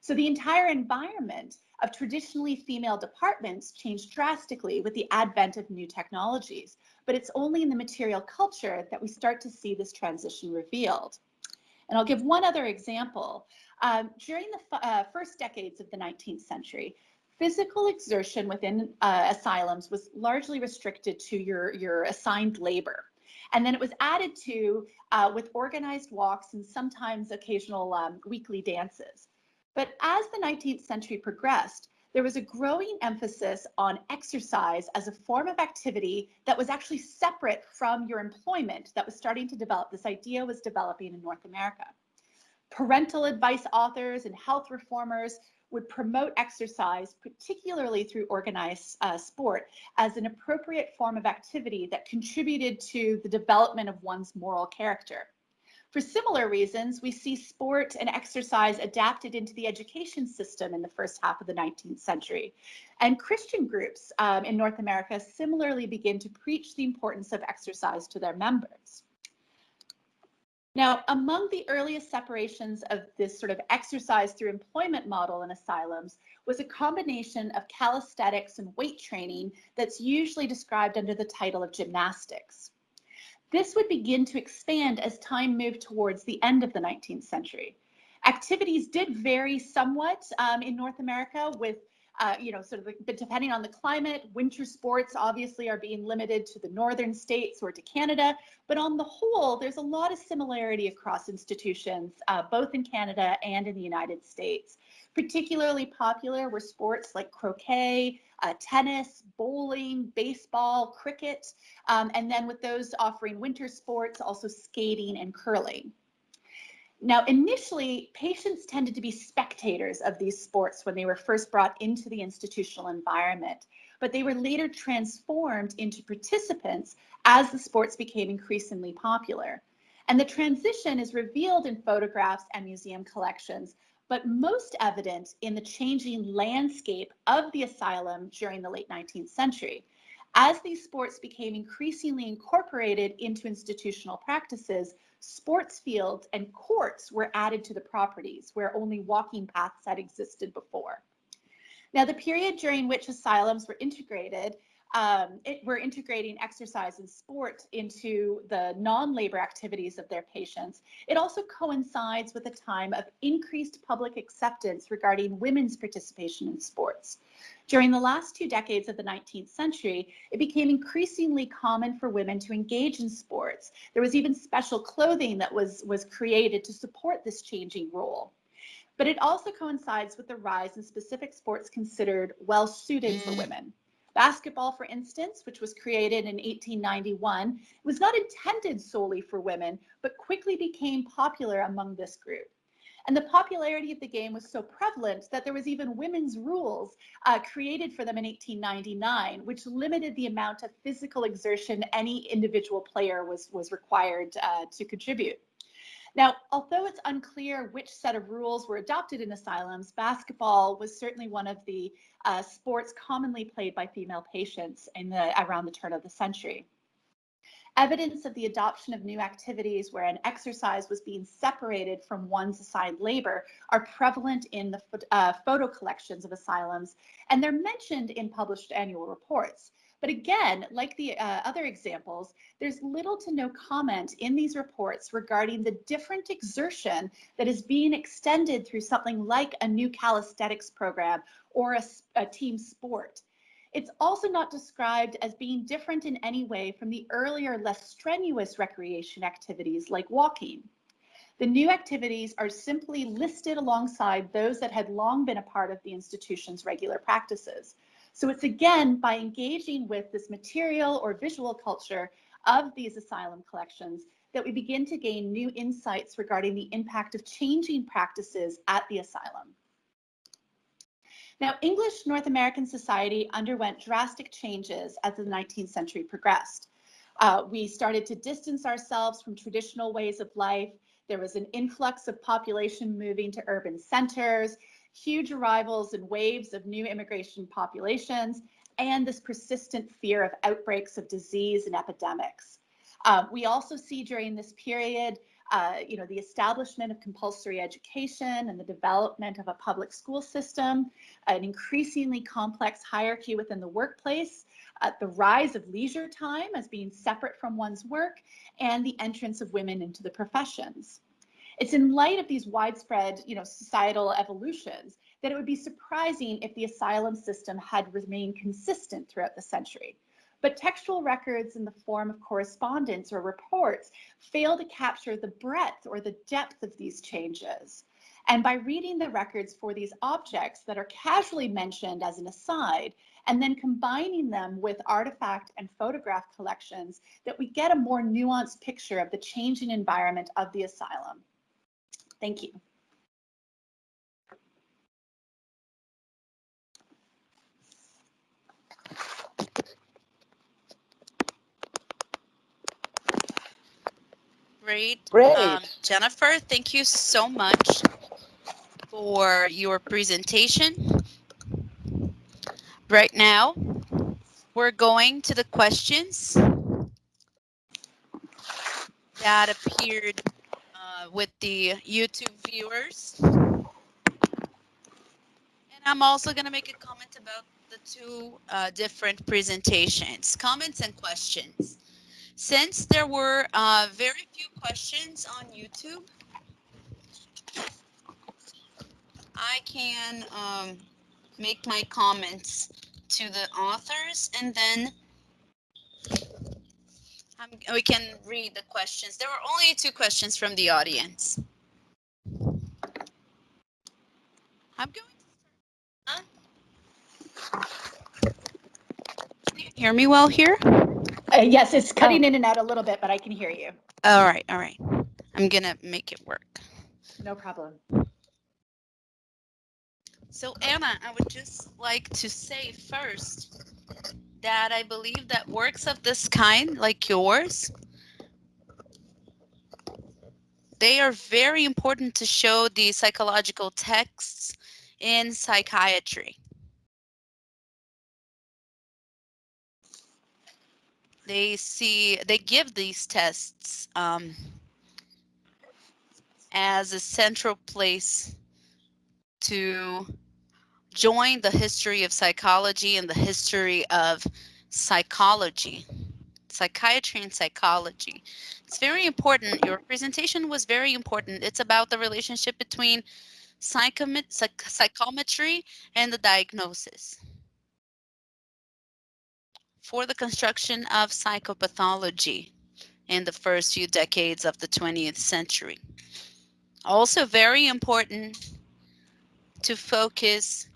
So the entire environment of traditionally female departments changed drastically with the advent of new technologies, but it's only in the material culture that we start to see this transition revealed. And I'll give one other example. During the first decades of the 19th century, physical exertion within asylums was largely restricted to your assigned labor. And then it was added to with organized walks and sometimes occasional weekly dances. But as the 19th century progressed, there was a growing emphasis on exercise as a form of activity that was actually separate from your employment that was starting to develop. This idea was developing in North America. Parental advice authors and health reformers would promote exercise, particularly through organized sport, as an appropriate form of activity that contributed to the development of one's moral character. For similar reasons, we see sport and exercise adapted into the education system in the first half of the 19th century. And Christian groups in North America similarly begin to preach the importance of exercise to their members. Now, among the earliest separations of this sort of exercise through employment model in asylums was a combination of calisthenics and weight training that's usually described under the title of gymnastics. This would begin to expand as time moved towards the end of the 19th century. Activities did vary somewhat in North America with, depending on the climate. Winter sports obviously are being limited to the northern states or to Canada, but on the whole, there's a lot of similarity across institutions, both in Canada and in the United States. Particularly popular were sports like croquet, tennis, bowling, baseball, cricket, and then with those offering winter sports, also skating and curling. Now, initially, patients tended to be spectators of these sports when they were first brought into the institutional environment, but they were later transformed into participants as the sports became increasingly popular. And the transition is revealed in photographs and museum collections, but most evident in the changing landscape of the asylum during the late 19th century. As these sports became increasingly incorporated into institutional practices, sports fields and courts were added to the properties where only walking paths had existed before. Now, the period during which asylums were integrated, we're integrating exercise and sport into the non-labor activities of their patients. It also coincides with a time of increased public acceptance regarding women's participation in sports. During the last 2 decades of the 19th century, it became increasingly common for women to engage in sports. There was even special clothing that was created to support this changing role. But it also coincides with the rise in specific sports considered well-suited for women. Basketball, for instance, which was created in 1891, was not intended solely for women, but quickly became popular among this group. And the popularity of the game was so prevalent that there was even women's rules created for them in 1899, which limited the amount of physical exertion any individual player was required to contribute. Now, although it's unclear which set of rules were adopted in asylums, basketball was certainly one of the sports commonly played by female patients around the turn of the century. evidence of the adoption of new activities where an exercise was being separated from one's assigned labor are prevalent in the photo collections of asylums, and they're mentioned in published annual reports. But again, like the other examples, there's little to no comment in these reports regarding the different exertion that is being extended through something like a new calisthenics program or a team sport. It's also not described as being different in any way from the earlier, less strenuous recreation activities like walking. The new activities are simply listed alongside those that had long been a part of the institution's regular practices. So it's again by engaging with this material or visual culture of these asylum collections that we begin to gain new insights regarding the impact of changing practices at the asylum. Now, English North American society underwent drastic changes as the 19th century progressed. We started to distance ourselves from traditional ways of life. There was an influx of population moving to urban centers, huge arrivals and waves of new immigration populations, and this persistent fear of outbreaks of disease and epidemics. We also see during this period the establishment of compulsory education and the development of a public school system, an increasingly complex hierarchy within the workplace, the rise of leisure time as being separate from one's work, and the entrance of women into the professions. It's in light of these widespread, societal evolutions that it would be surprising if the asylum system had remained consistent throughout the century. But textual records in the form of correspondence or reports fail to capture the breadth or the depth of these changes. And by reading the records for these objects that are casually mentioned as an aside, and then combining them with artifact and photograph collections, that we get a more nuanced picture of the changing environment of the asylum. Thank you. Great. Great. Jennifer, thank you so much for your presentation. Right now, we're going to the questions that appeared with the YouTube viewers. And I'm also going to make a comment about the two different presentations, comments and questions. Since there were very few questions on YouTube, I can make my comments to the authors, and then we can read the questions. There were only two questions from the audience. I'm going to start. Can you hear me well here? Yes, it's cutting in and out a little bit, but I can hear you. All right, all right. I'm going to make it work. No problem. So Anna, I would just like to say first that I believe that works of this kind, like yours, they are very important to show the psychological texts in psychiatry. They give these tests as a central place to join the history of psychology and the history of psychology, psychiatry and psychology. It's very important. Your presentation was very important. It's about the relationship between psychometry and the diagnosis for the construction of psychopathology in the first few decades of the 20th century. Also very important to focus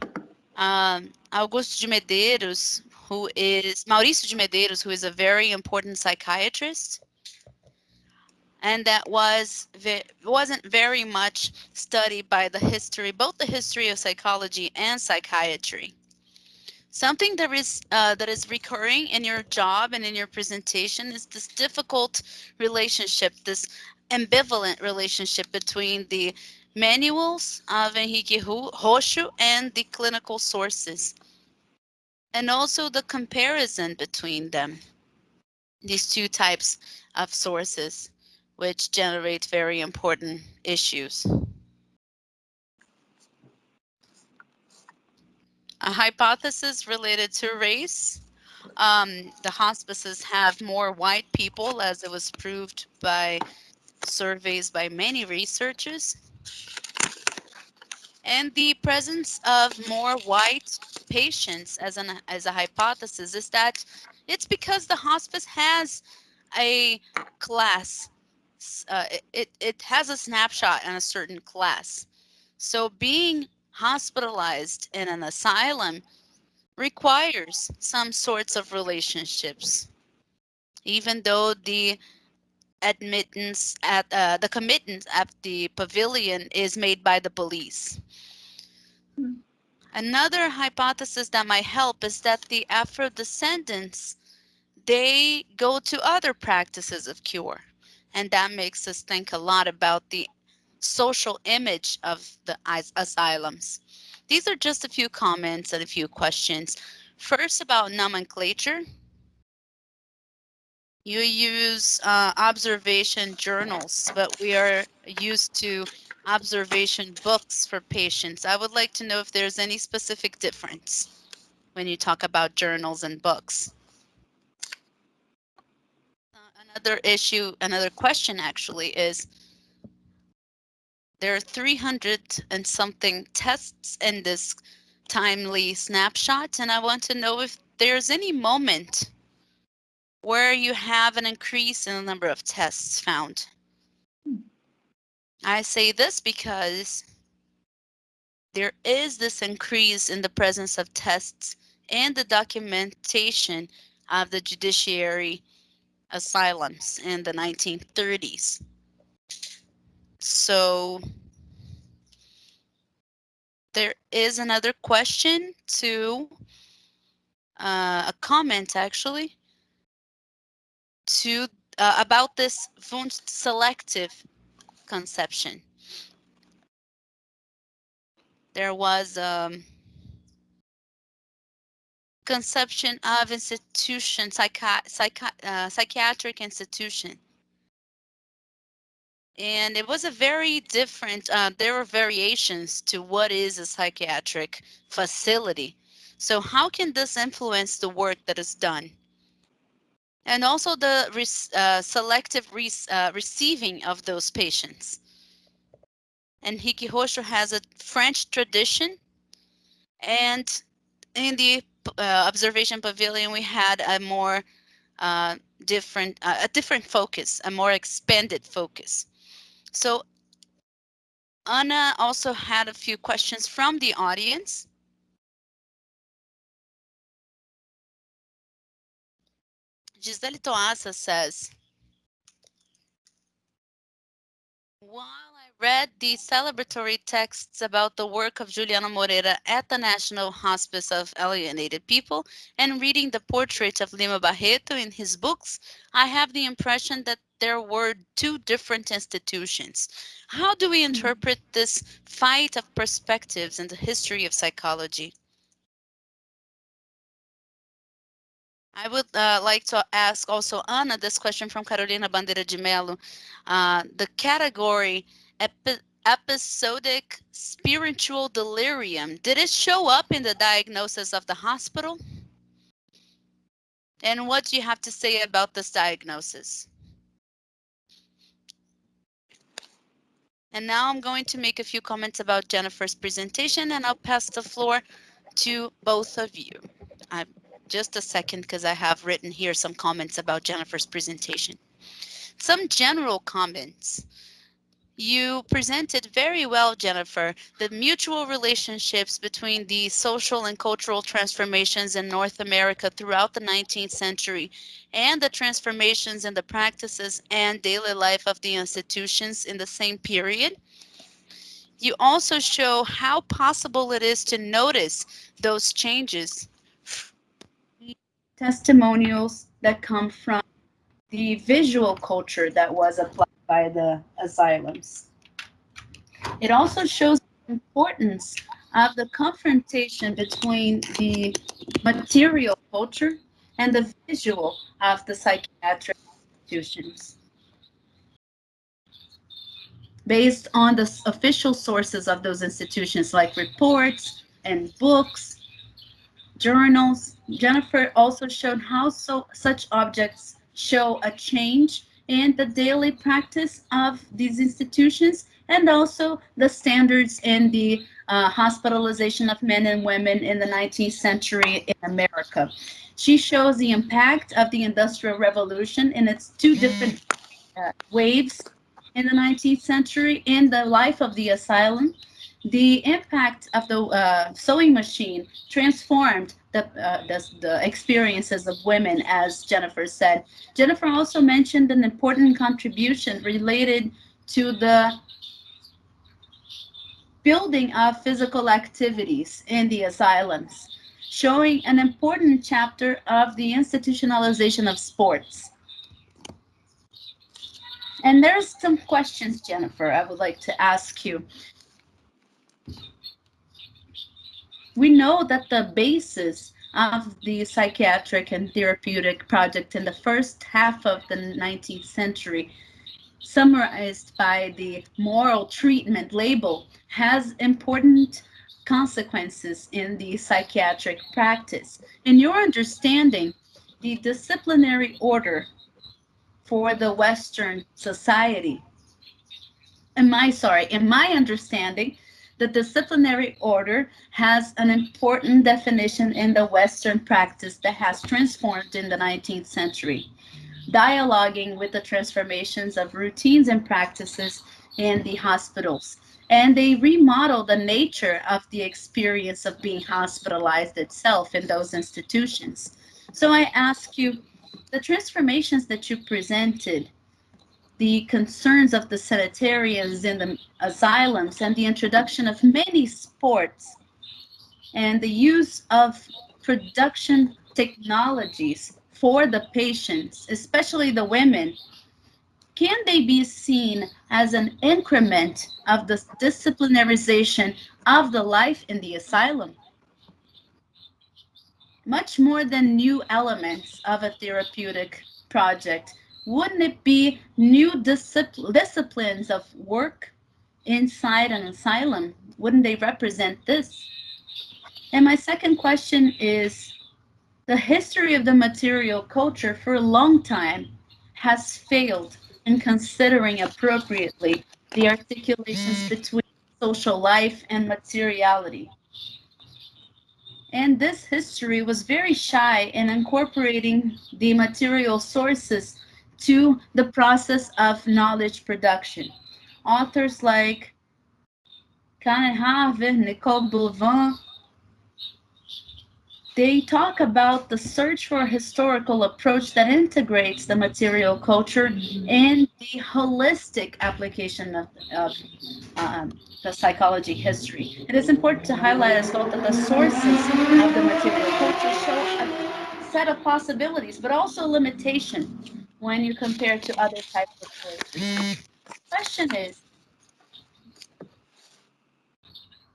Maurício de Medeiros, who is a very important psychiatrist, and that wasn't very much studied by both the history of psychology and psychiatry. Something that is recurring in your job and in your presentation is this difficult relationship, this ambivalent relationship between the manuals of Henrique Roxo and the clinical sources, and also the comparison between them. these two types of sources, which generate very important issues. A hypothesis related to race. The hospices have more white people, as it was proved by surveys by many researchers. And the presence of more white patients as a hypothesis is that it's because the hospice has a class. It has a snapshot in a certain class. So being hospitalized in an asylum requires some sorts of relationships, even though the admittance at the committance at the pavilion is made by the police. Another hypothesis that might help is that the Afro-descendants, they go to other practices of cure. And that makes us think a lot about the social image of the asylums. These are just a few comments and a few questions. First, about nomenclature. You use observation journals, but we are used to observation books for patients. I would like to know if there's any specific difference when you talk about journals and books. Another issue, another question actually is, there are 300 and something tests in this timely snapshot, and I want to know if there's any moment where you have an increase in the number of tests found. I say this because there is this increase in the presence of tests and the documentation of the judiciary asylums in the 1930s. So there is another question to a comment actually to about this Wunsch selective conception. There was conception of institution, psychiatric institution. And it was a very different, there were variations to what is a psychiatric facility. So how can this influence the work that is done? And also the selective receiving of those patients. Henrique Rocho has a French tradition, and in the observation pavilion, we had a more different focus, a more expanded focus. So Anna also had a few questions from the audience. Gisele Toassa says, while I read the celebratory texts about the work of Juliana Moreira at the National Hospice of Alienated People and reading the portrait of Lima Barreto in his books, I have the impression that there were two different institutions. How do we interpret this fight of perspectives in the history of psychology? I would like to ask also Ana this question from Carolina Bandeira de Mello. The category episodic spiritual delirium, did it show up in the diagnosis of the hospital? And what do you have to say about this diagnosis? And now I'm going to make a few comments about Jennifer's presentation, and I'll pass the floor to both of you. Just a second, because I have written here some comments about Jennifer's presentation. Some general comments. You presented very well, Jennifer, the mutual relationships between the social and cultural transformations in North America throughout the 19th century and the transformations in the practices and daily life of the institutions in the same period. You also show how possible it is to notice those changes. Testimonials that come from the visual culture that was applied by the asylums. It also shows the importance of the confrontation between the material culture and the visual of the psychiatric institutions. Based on the official sources of those institutions, like reports and books, journals, Jennifer also showed how such objects show a change in the daily practice of these institutions, and also the standards in the hospitalization of men and women in the 19th century in America. She shows the impact of the Industrial Revolution in its two different waves in the 19th century in the life of the asylum. The impact of the sewing machine transformed the experiences of women, as Jennifer said. Jennifer also mentioned an important contribution related to the building of physical activities in the asylums, showing an important chapter of the institutionalization of sports. And there's some questions, Jennifer, I would like to ask you. We know that the basis of the psychiatric and therapeutic project in the first half of the 19th century, summarized by the moral treatment label, has important consequences in the psychiatric practice. In your understanding, the disciplinary order for the Western society, in my understanding, the disciplinary order has an important definition in the Western practice that has transformed in the 19th century, dialoguing with the transformations of routines and practices in the hospitals. And they remodel the nature of the experience of being hospitalized itself in those institutions. So I ask you, the transformations that you presented, the concerns of the sanitarians in the asylums, and the introduction of many sports, and the use of production technologies for the patients, especially the women, can they be seen as an increment of the disciplinarization of the life in the asylum? Much more than new elements of a therapeutic project, wouldn't it be new disciplines of work inside an asylum? Wouldn't they represent this? And my second question is, the history of the material culture for a long time has failed in considering appropriately the articulations between social life and materiality. And this history was very shy in incorporating the material sources to the process of knowledge production. Authors like Karen Harvey, Nicole Boulevin, they talk about the search for a historical approach that integrates the material culture and the holistic application of the psychology history. It is important to highlight as well that the sources of the material culture show a set of possibilities, but also limitation when you compare to other types of sources. The question is,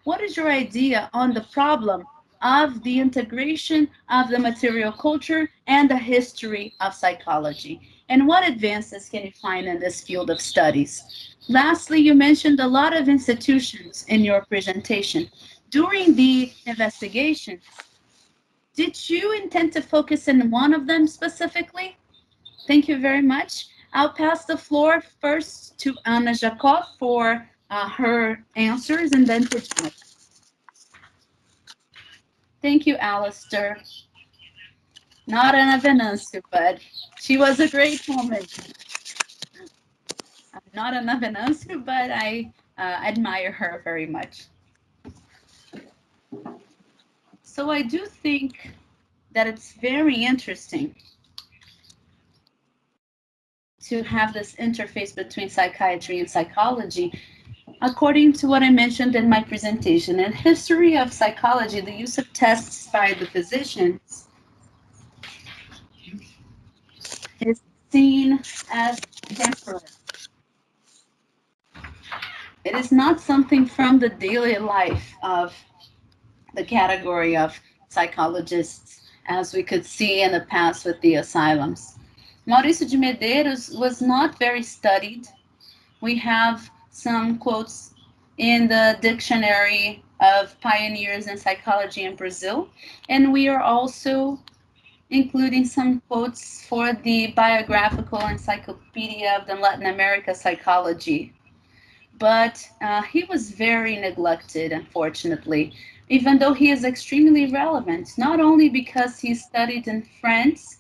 what is your idea on the problem of the integration of the material culture and the history of psychology? And what advances can you find in this field of studies? Lastly, you mentioned a lot of institutions in your presentation. During the investigations, did you intend to focus in one of them specifically? Thank you very much. I'll pass the floor first to Ana Jacó for her answers, and then to Jennifer. Thank you, Allister. Not Ana Venâncio, but she was a great woman. I'm not Ana Venâncio, but I admire her very much. So I do think that it's very interesting to have this interface between psychiatry and psychology. According to what I mentioned in my presentation, in history of psychology, the use of tests by the physicians is seen as temporary. It is not something from the daily life of the category of psychologists as we could see in the past with the asylums. Maurício de Medeiros was not very studied. We have some quotes in the Dictionary of Pioneers in Psychology in Brazil, and we are also including some quotes for the Biographical Encyclopedia of the Latin America Psychology. But he was very neglected, unfortunately, even though he is extremely relevant, not only because he studied in France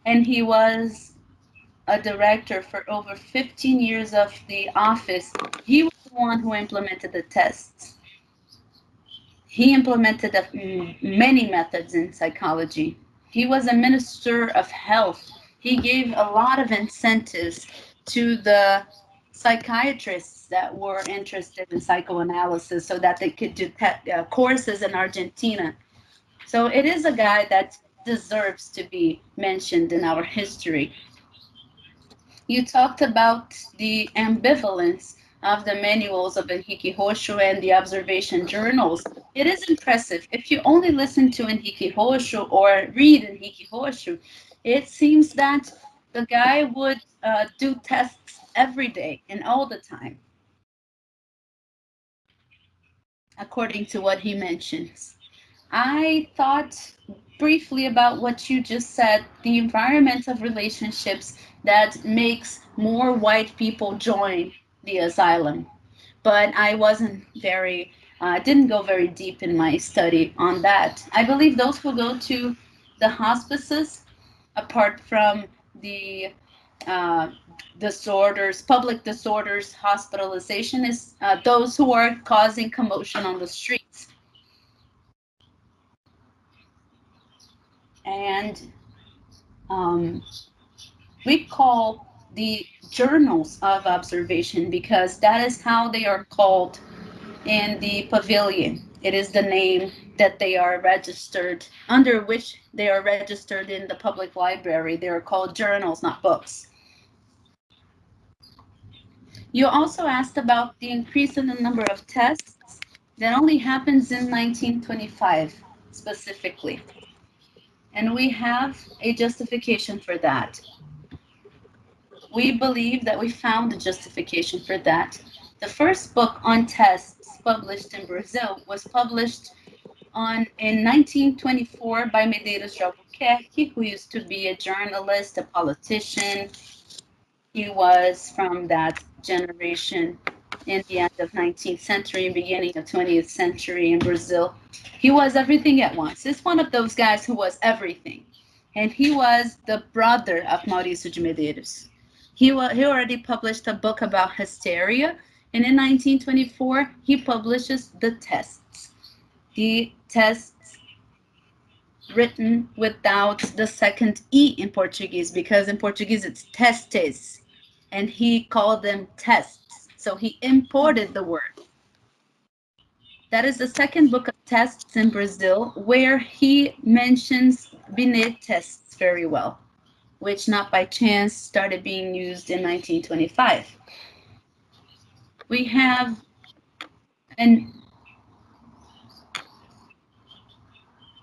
and he was a director for over 15 years of the office, he was the one who implemented the tests. He implemented many methods in psychology. He was a minister of health. He gave a lot of incentives to the psychiatrists that were interested in psychoanalysis so that they could do courses in Argentina. So it is a guy that deserves to be mentioned in our history. You talked about the ambivalence of the manuals of Henrique Roxo and the observation journals. It is impressive. If you only listen to Henrique Roxo or read Henrique Roxo, it seems that the guy would do tests every day and all the time, according to what he mentions. I thought briefly about what you just said, the environment of relationships that makes more white people join the asylum. But I wasn't very, didn't go very deep in my study on that. I believe those who go to the hospices, apart from the disorders, public disorders, hospitalization, is those who are causing commotion on the streets. And we call the journals of observation because that is how they are called in the pavilion. It is the name that they are registered, under which they are registered in the public library. They are called journals, not books. You also asked about the increase in the number of tests. That only happens in 1925, specifically. And we have a justification for that. We believe that we found a justification for that. The first book on tests published in Brazil was published in 1924 by Medeiros de Albuquerque, who used to be a journalist, a politician. He was from that generation in the end of 19th century and beginning of 20th century in Brazil. He was everything at once. He's one of those guys who was everything. And he was the brother of Maurício de Medeiros. He already published a book about hysteria, and in 1924, he publishes the tests. The tests written without the second E in Portuguese, because in Portuguese it's testes, and he called them tests. So he imported the word. That is the second book of tests in Brazil, where he mentions Binet tests very well, which not by chance started being used in 1925. We have in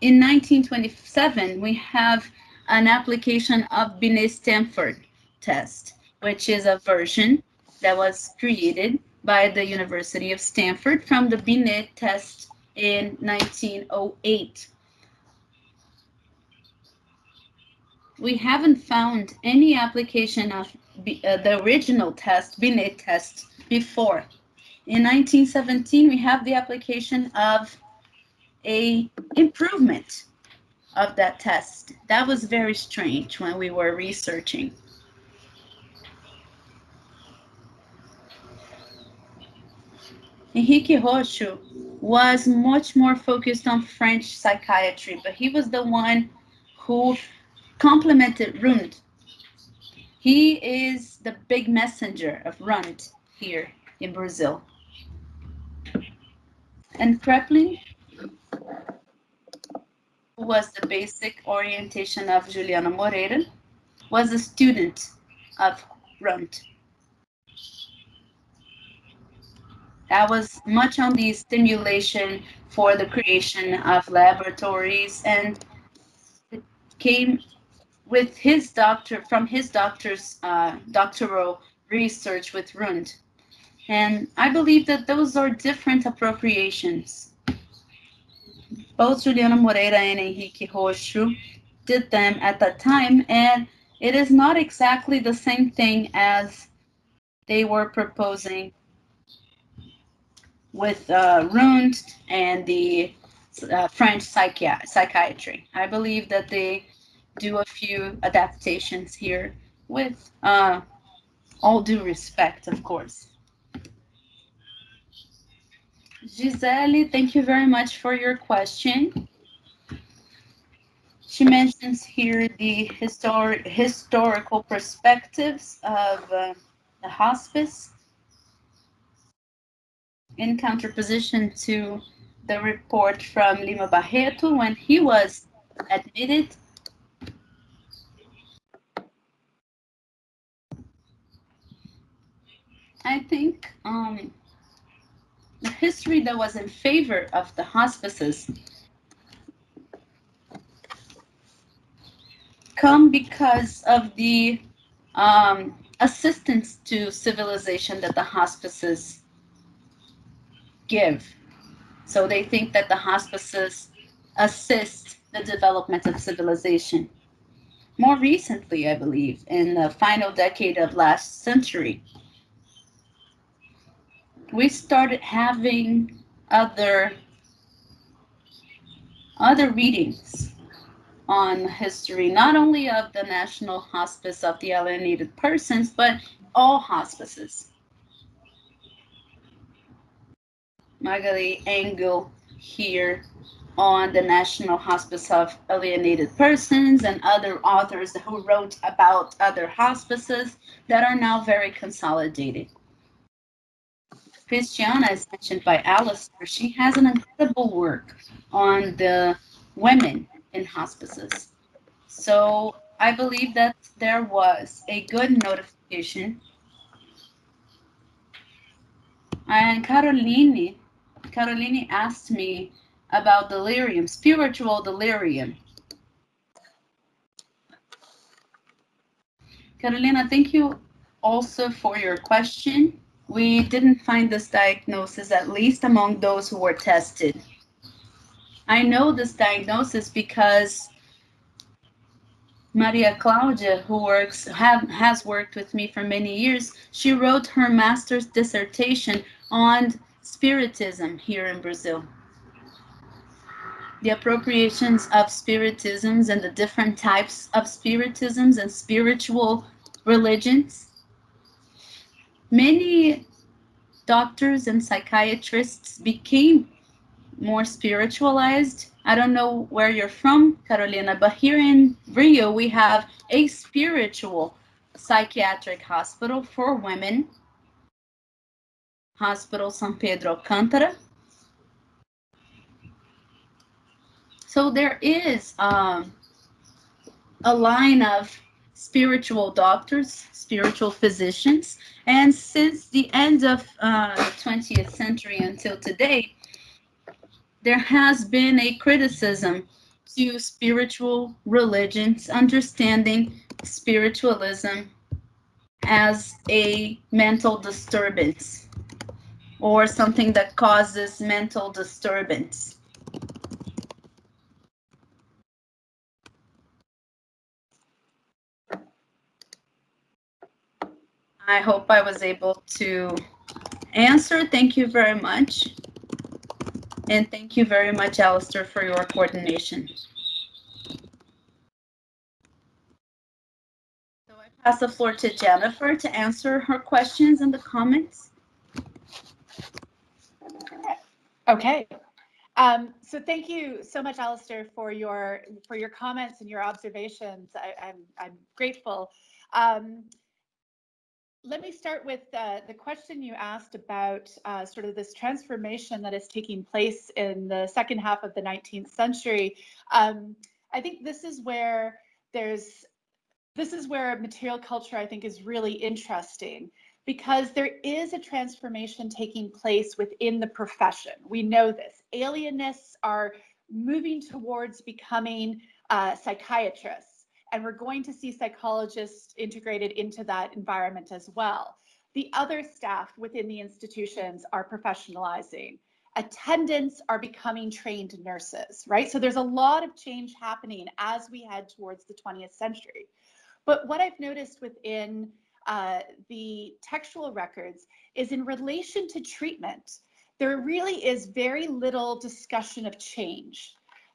1927, we have an application of Binet-Stanford test, which is a version that was created by the University of Stanford from the Binet test in 1908. We haven't found any application of the original test, Binet test, before. In 1917, we have the application of a improvement of that test. That was very strange when we were researching. Henrique Roxo was much more focused on French psychiatry, but he was the one who complemented Rund. He is the big messenger of Rund here in Brazil. And Kreplin, who was the basic orientation of Juliana Moreira, was a student of Rund. That was much on the stimulation for the creation of laboratories and came with his doctor's doctoral research with Rund. And I believe that those are different appropriations. Both Juliana Moreira and Henrique Roxo did them at that time, and it is not exactly the same thing as they were proposing with Rund and the French psychiatry. I believe that they do a few adaptations here with all due respect, of course. Gisele, thank you very much for your question. She mentions here the historical perspectives of the hospice in counterposition to the report from Lima Barreto when he was admitted. I think the history that was in favor of the hospices come because of the assistance to civilization that the hospices give. So they think that the hospices assist the development of civilization. More recently, I believe, in the final decade of last century, we started having other readings on history, not only of the National Hospice of the Alienated Persons, but all hospices. Magali Engel here on the National Hospice of Alienated Persons, and other authors who wrote about other hospices that are now very consolidated. Christiana, as mentioned by Allister, she has an incredible work on the women in hospices. So I believe that there was a good notification. And Caroline asked me about delirium, spiritual delirium. Carolina, thank you also for your question. We didn't find this diagnosis, at least among those who were tested. I know this diagnosis because Maria Claudia, who has worked with me for many years, she wrote her master's dissertation on spiritism here in Brazil. The appropriations of spiritisms and the different types of spiritisms and spiritual religions. Many doctors and psychiatrists became more spiritualized. I don't know where you're from, Carolina, but here in Rio, we have a spiritual psychiatric hospital for women, Hospital São Pedro Alcântara. So there is a line of spiritual doctors, spiritual physicians, and since the end of the 20th century until today, there has been a criticism to spiritual religions, understanding spiritualism as a mental disturbance or something that causes mental disturbance. I hope I was able to answer. Thank you very much. And thank you very much, Allister, for your coordination. So I pass the floor to Jennifer to answer her questions in the comments. Okay. So thank you so much, Allister, for your comments and your observations. I'm grateful. Let me start with the question you asked about sort of this transformation that is taking place in the second half of the 19th century. I think this is where material culture, I think, is really interesting, because there is a transformation taking place within the profession. We know this. Alienists are moving towards becoming psychiatrists. And we're going to see psychologists integrated into that environment as well. The other staff within the institutions are professionalizing. Attendants are becoming trained nurses, right? So there's a lot of change happening as we head towards the 20th century. But what I've noticed within the textual records is in relation to treatment, there really is very little discussion of change.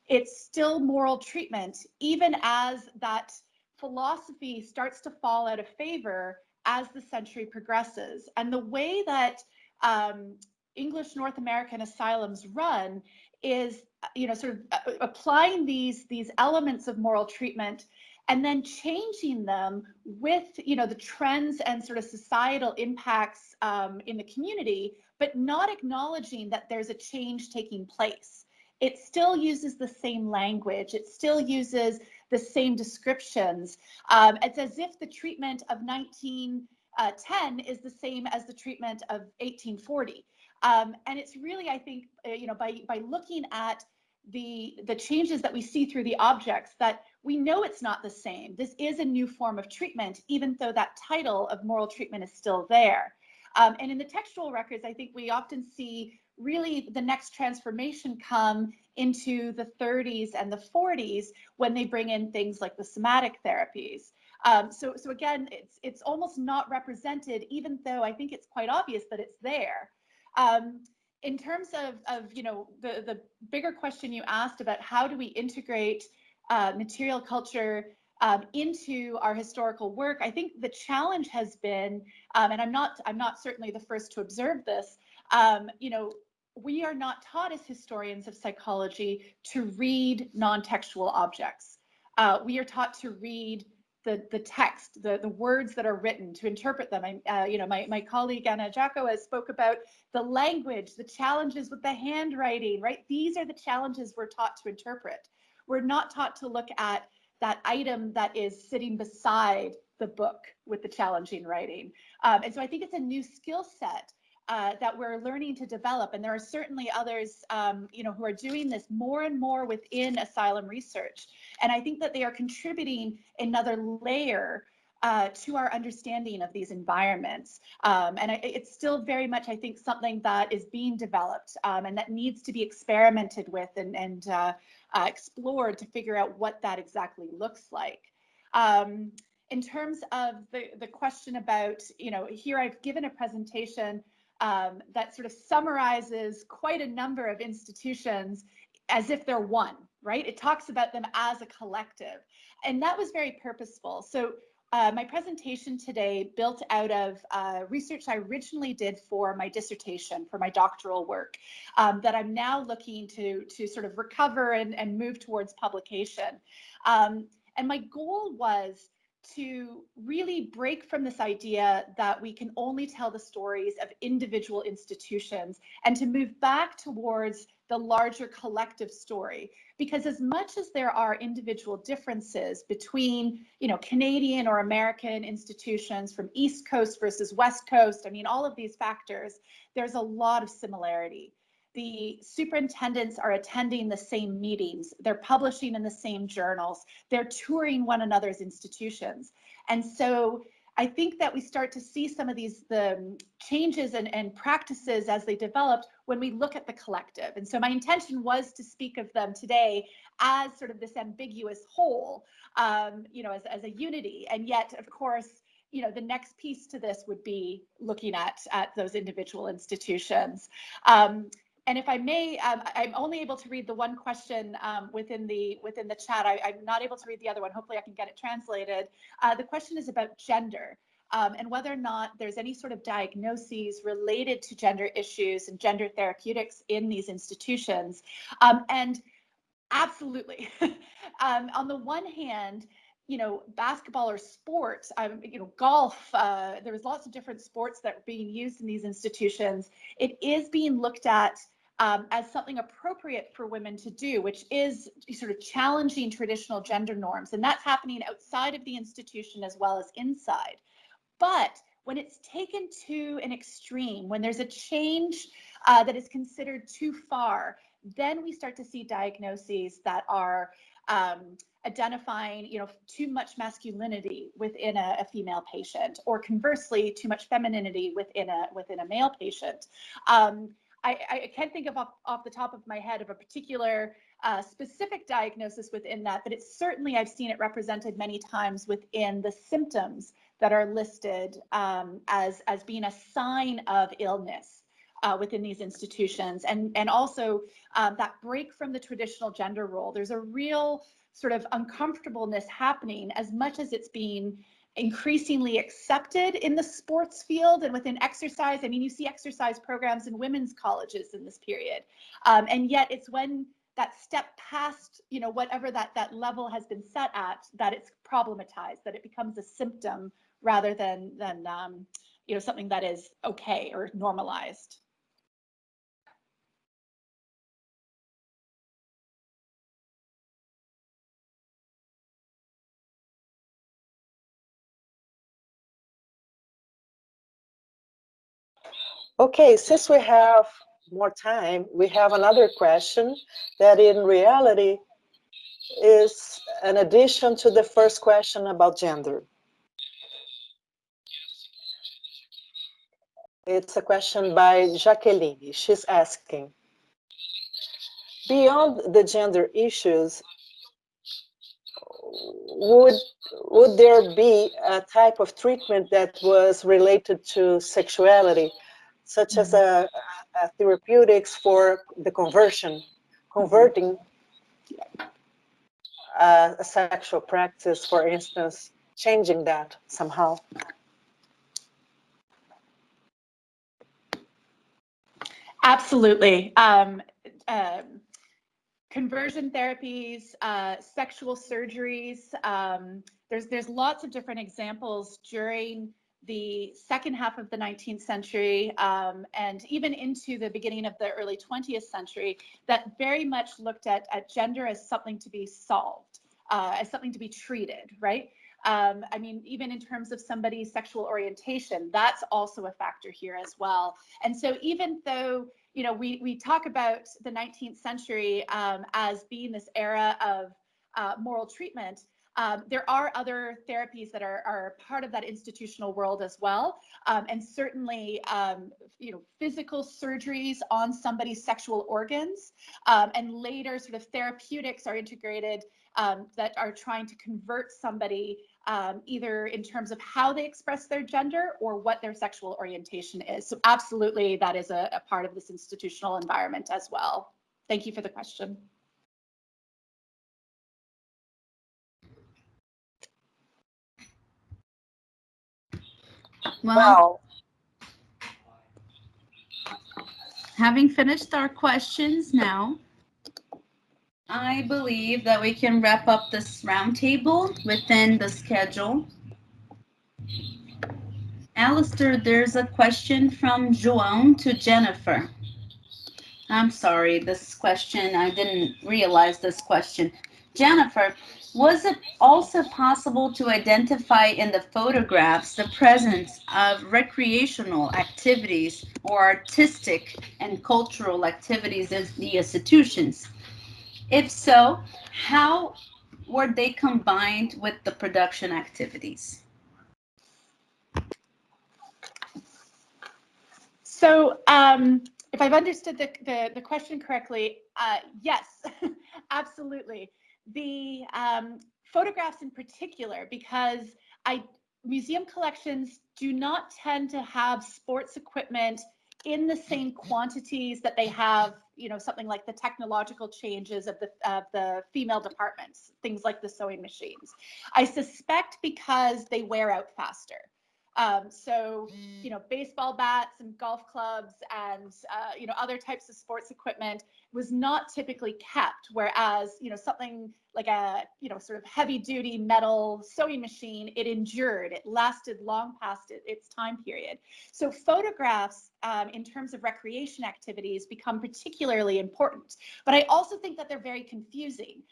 It's still moral treatment, even as that philosophy starts to fall out of favor as the century progresses. And the way that English North American asylums run is, sort of applying these elements of moral treatment and then changing them with, the trends and sort of societal impacts in the community, but not acknowledging that there's a change taking place. It still uses the same language. It still uses the same descriptions. It's as if the treatment of 1910 is the same as the treatment of 1840. And it's really, I think, by looking at the changes that we see through the objects, that we know it's not the same. This is a new form of treatment, even though that title of moral treatment is still there. And in the textual records, I think we often see really the next transformation come into the 30s and the 40s when they bring in things like the somatic therapies. So again, it's almost not represented, even though I think it's quite obvious that it's there. In terms of the bigger question you asked about how do we integrate material culture into our historical work, I think the challenge has been, and I'm not certainly the first to observe this, we are not taught as historians of psychology to read non-textual objects. We are taught to read the text, the words that are written, to interpret them. My colleague Anna Jacó has spoke about the language, the challenges with the handwriting, right? These are the challenges we're taught to interpret. We're not taught to look at that item that is sitting beside the book with the challenging writing. And so I think it's a new skill set that we're learning to develop. And there are certainly others, who are doing this more and more within asylum research. And I think that they are contributing another layer to our understanding of these environments. It's still very much, I think, something that is being developed and that needs to be experimented with and explored to figure out what that exactly looks like. In terms of the question about, here I've given a presentation that sort of summarizes quite a number of institutions as if they're one, right? It talks about them as a collective. And that was very purposeful. So my presentation today built out of research I originally did for my dissertation, for my doctoral work, that I'm now looking to sort of recover and move towards publication. And my goal was to really break from this idea that we can only tell the stories of individual institutions and to move back towards the larger collective story. Because as much as there are individual differences between, Canadian or American institutions from East Coast versus West Coast, I mean, all of these factors, there's a lot of similarity. The superintendents are attending the same meetings, they're publishing in the same journals, they're touring one another's institutions. And so I think that we start to see some of the changes and practices as they developed when we look at the collective. And so my intention was to speak of them today as sort of this ambiguous whole, as a unity. And yet, of course, the next piece to this would be looking at those individual institutions. And if I may, I'm only able to read the one question within the chat. I'm not able to read the other one. Hopefully I can get it translated. The question is about gender and whether or not there's any sort of diagnoses related to gender issues and gender therapeutics in these institutions. And absolutely. On the one hand, basketball or sports, golf, there was lots of different sports that are being used in these institutions. It is being looked at as something appropriate for women to do, which is sort of challenging traditional gender norms. And that's happening outside of the institution as well as inside. But when it's taken to an extreme, when there's a change that is considered too far, then we start to see diagnoses that are identifying, too much masculinity within a female patient, or conversely, too much femininity within a male patient. I can't think of off the top of my head of a particular specific diagnosis within that, but it's certainly, I've seen it represented many times within the symptoms that are listed as being a sign of illness within these institutions, and also that break from the traditional gender role. There's a real sort of uncomfortableness happening, as much as it's being increasingly accepted in the sports field and within exercise. I mean, you see exercise programs in women's colleges in this period, and yet it's when that step past, whatever that level has been set at, that it's problematized, that it becomes a symptom rather than something that is okay or normalized. Okay, since we have more time, we have another question that in reality is an addition to the first question about gender. It's a question by Jacqueline. She's asking, beyond the gender issues, would there be a type of treatment that was related to sexuality, such as a therapeutics for the converting a sexual practice, for instance, changing that somehow? Absolutely. Conversion therapies, sexual surgeries. There's lots of different examples during the second half of the 19th century and even into the beginning of the early 20th century that very much looked at gender as something to be solved, as something to be treated, right? I mean, even in terms of somebody's sexual orientation, that's also a factor here as well. And so even though, we talk about the 19th century as being this era of moral treatment, there are other therapies that are part of that institutional world as well. And certainly, physical surgeries on somebody's sexual organs, and later sort of therapeutics are integrated that are trying to convert somebody either in terms of how they express their gender or what their sexual orientation is. So absolutely, that is a part of this institutional environment as well. Thank you for the question. Well, having finished our questions now, I believe that we can wrap up this roundtable within the schedule. Allister, there's a question from João to Jennifer. I'm sorry, this question, I didn't realize this question. Jennifer, was it also possible to identify in the photographs the presence of recreational activities or artistic and cultural activities in the institutions? If so, how were they combined with the production activities? So if I've understood the question correctly, yes, absolutely. The photographs in particular, because museum collections do not tend to have sports equipment in the same quantities that they have, something like the technological changes of the female departments, things like the sewing machines. I suspect because they wear out faster. So, baseball bats and golf clubs and, other types of sports equipment was not typically kept. Whereas, something like a, sort of heavy duty metal sewing machine, it endured, it lasted long past its time period. So photographs in terms of recreation activities become particularly important. But I also think that they're very confusing.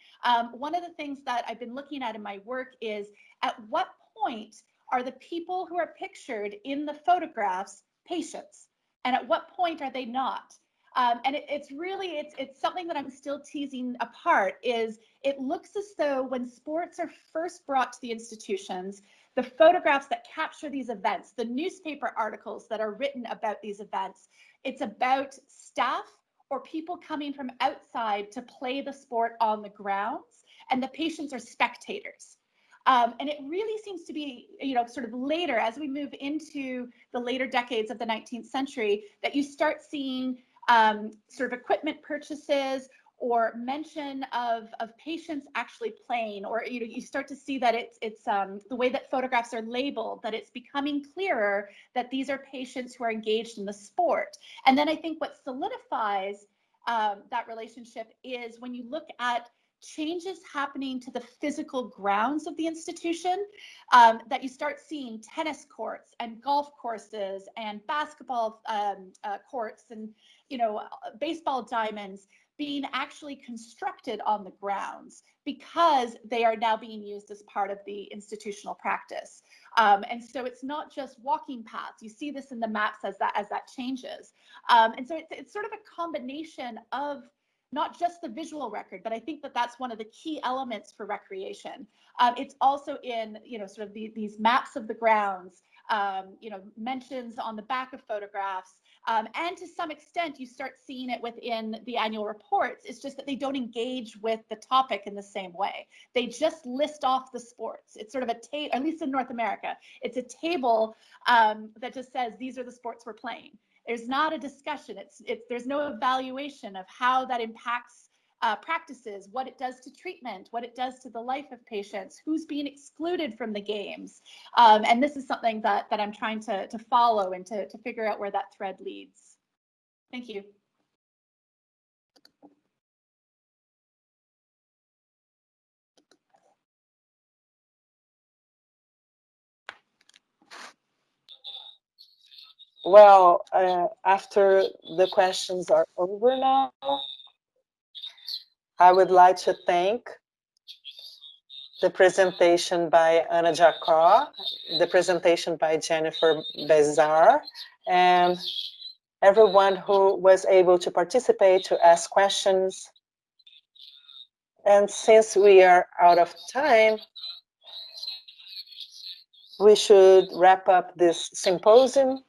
One of the things that I've been looking at in my work is at what point are the people who are pictured in the photographs patients? And at what point are they not? And it's really, it's something that I'm still teasing apart. Is it looks as though when sports are first brought to the institutions, the photographs that capture these events, the newspaper articles that are written about these events, it's about staff or people coming from outside to play the sport on the grounds, and the patients are spectators. And it really seems to be, sort of later, as we move into the later decades of the 19th century, that you start seeing sort of equipment purchases or mention of patients actually playing, or you start to see that it's the way that photographs are labeled, that it's becoming clearer that these are patients who are engaged in the sport. And then I think what solidifies that relationship is when you look at changes happening to the physical grounds of the institution, that you start seeing tennis courts and golf courses and basketball courts and baseball diamonds being actually constructed on the grounds, because they are now being used as part of the institutional practice. And so it's not just walking paths. You see this in the maps as that changes. And so it's sort of a combination of not just the visual record, but I think that that's one of the key elements for recreation. It's also in, sort of these maps of the grounds, mentions on the back of photographs, and to some extent, you start seeing it within the annual reports. It's just that they don't engage with the topic in the same way. They just list off the sports. It's sort of a table, at least in North America, it's a table that just says, these are the sports we're playing. There's not a discussion. There's no evaluation of how that impacts practices, what it does to treatment, what it does to the life of patients, who's being excluded from the games. And this is something that I'm trying to follow and to figure out where that thread leads. Thank you. Well, after the questions are over now, I would like to thank the presentation by Ana Jacó, the presentation by Jennifer Bazar, and everyone who was able to participate, to ask questions. And since we are out of time, we should wrap up this symposium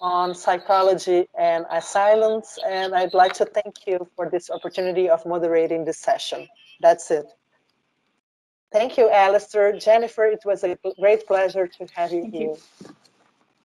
on psychology and asylums. And I'd like to thank you for this opportunity of moderating this session. That's it. Thank you, Allister. Jennifer, it was a great pleasure to have you here.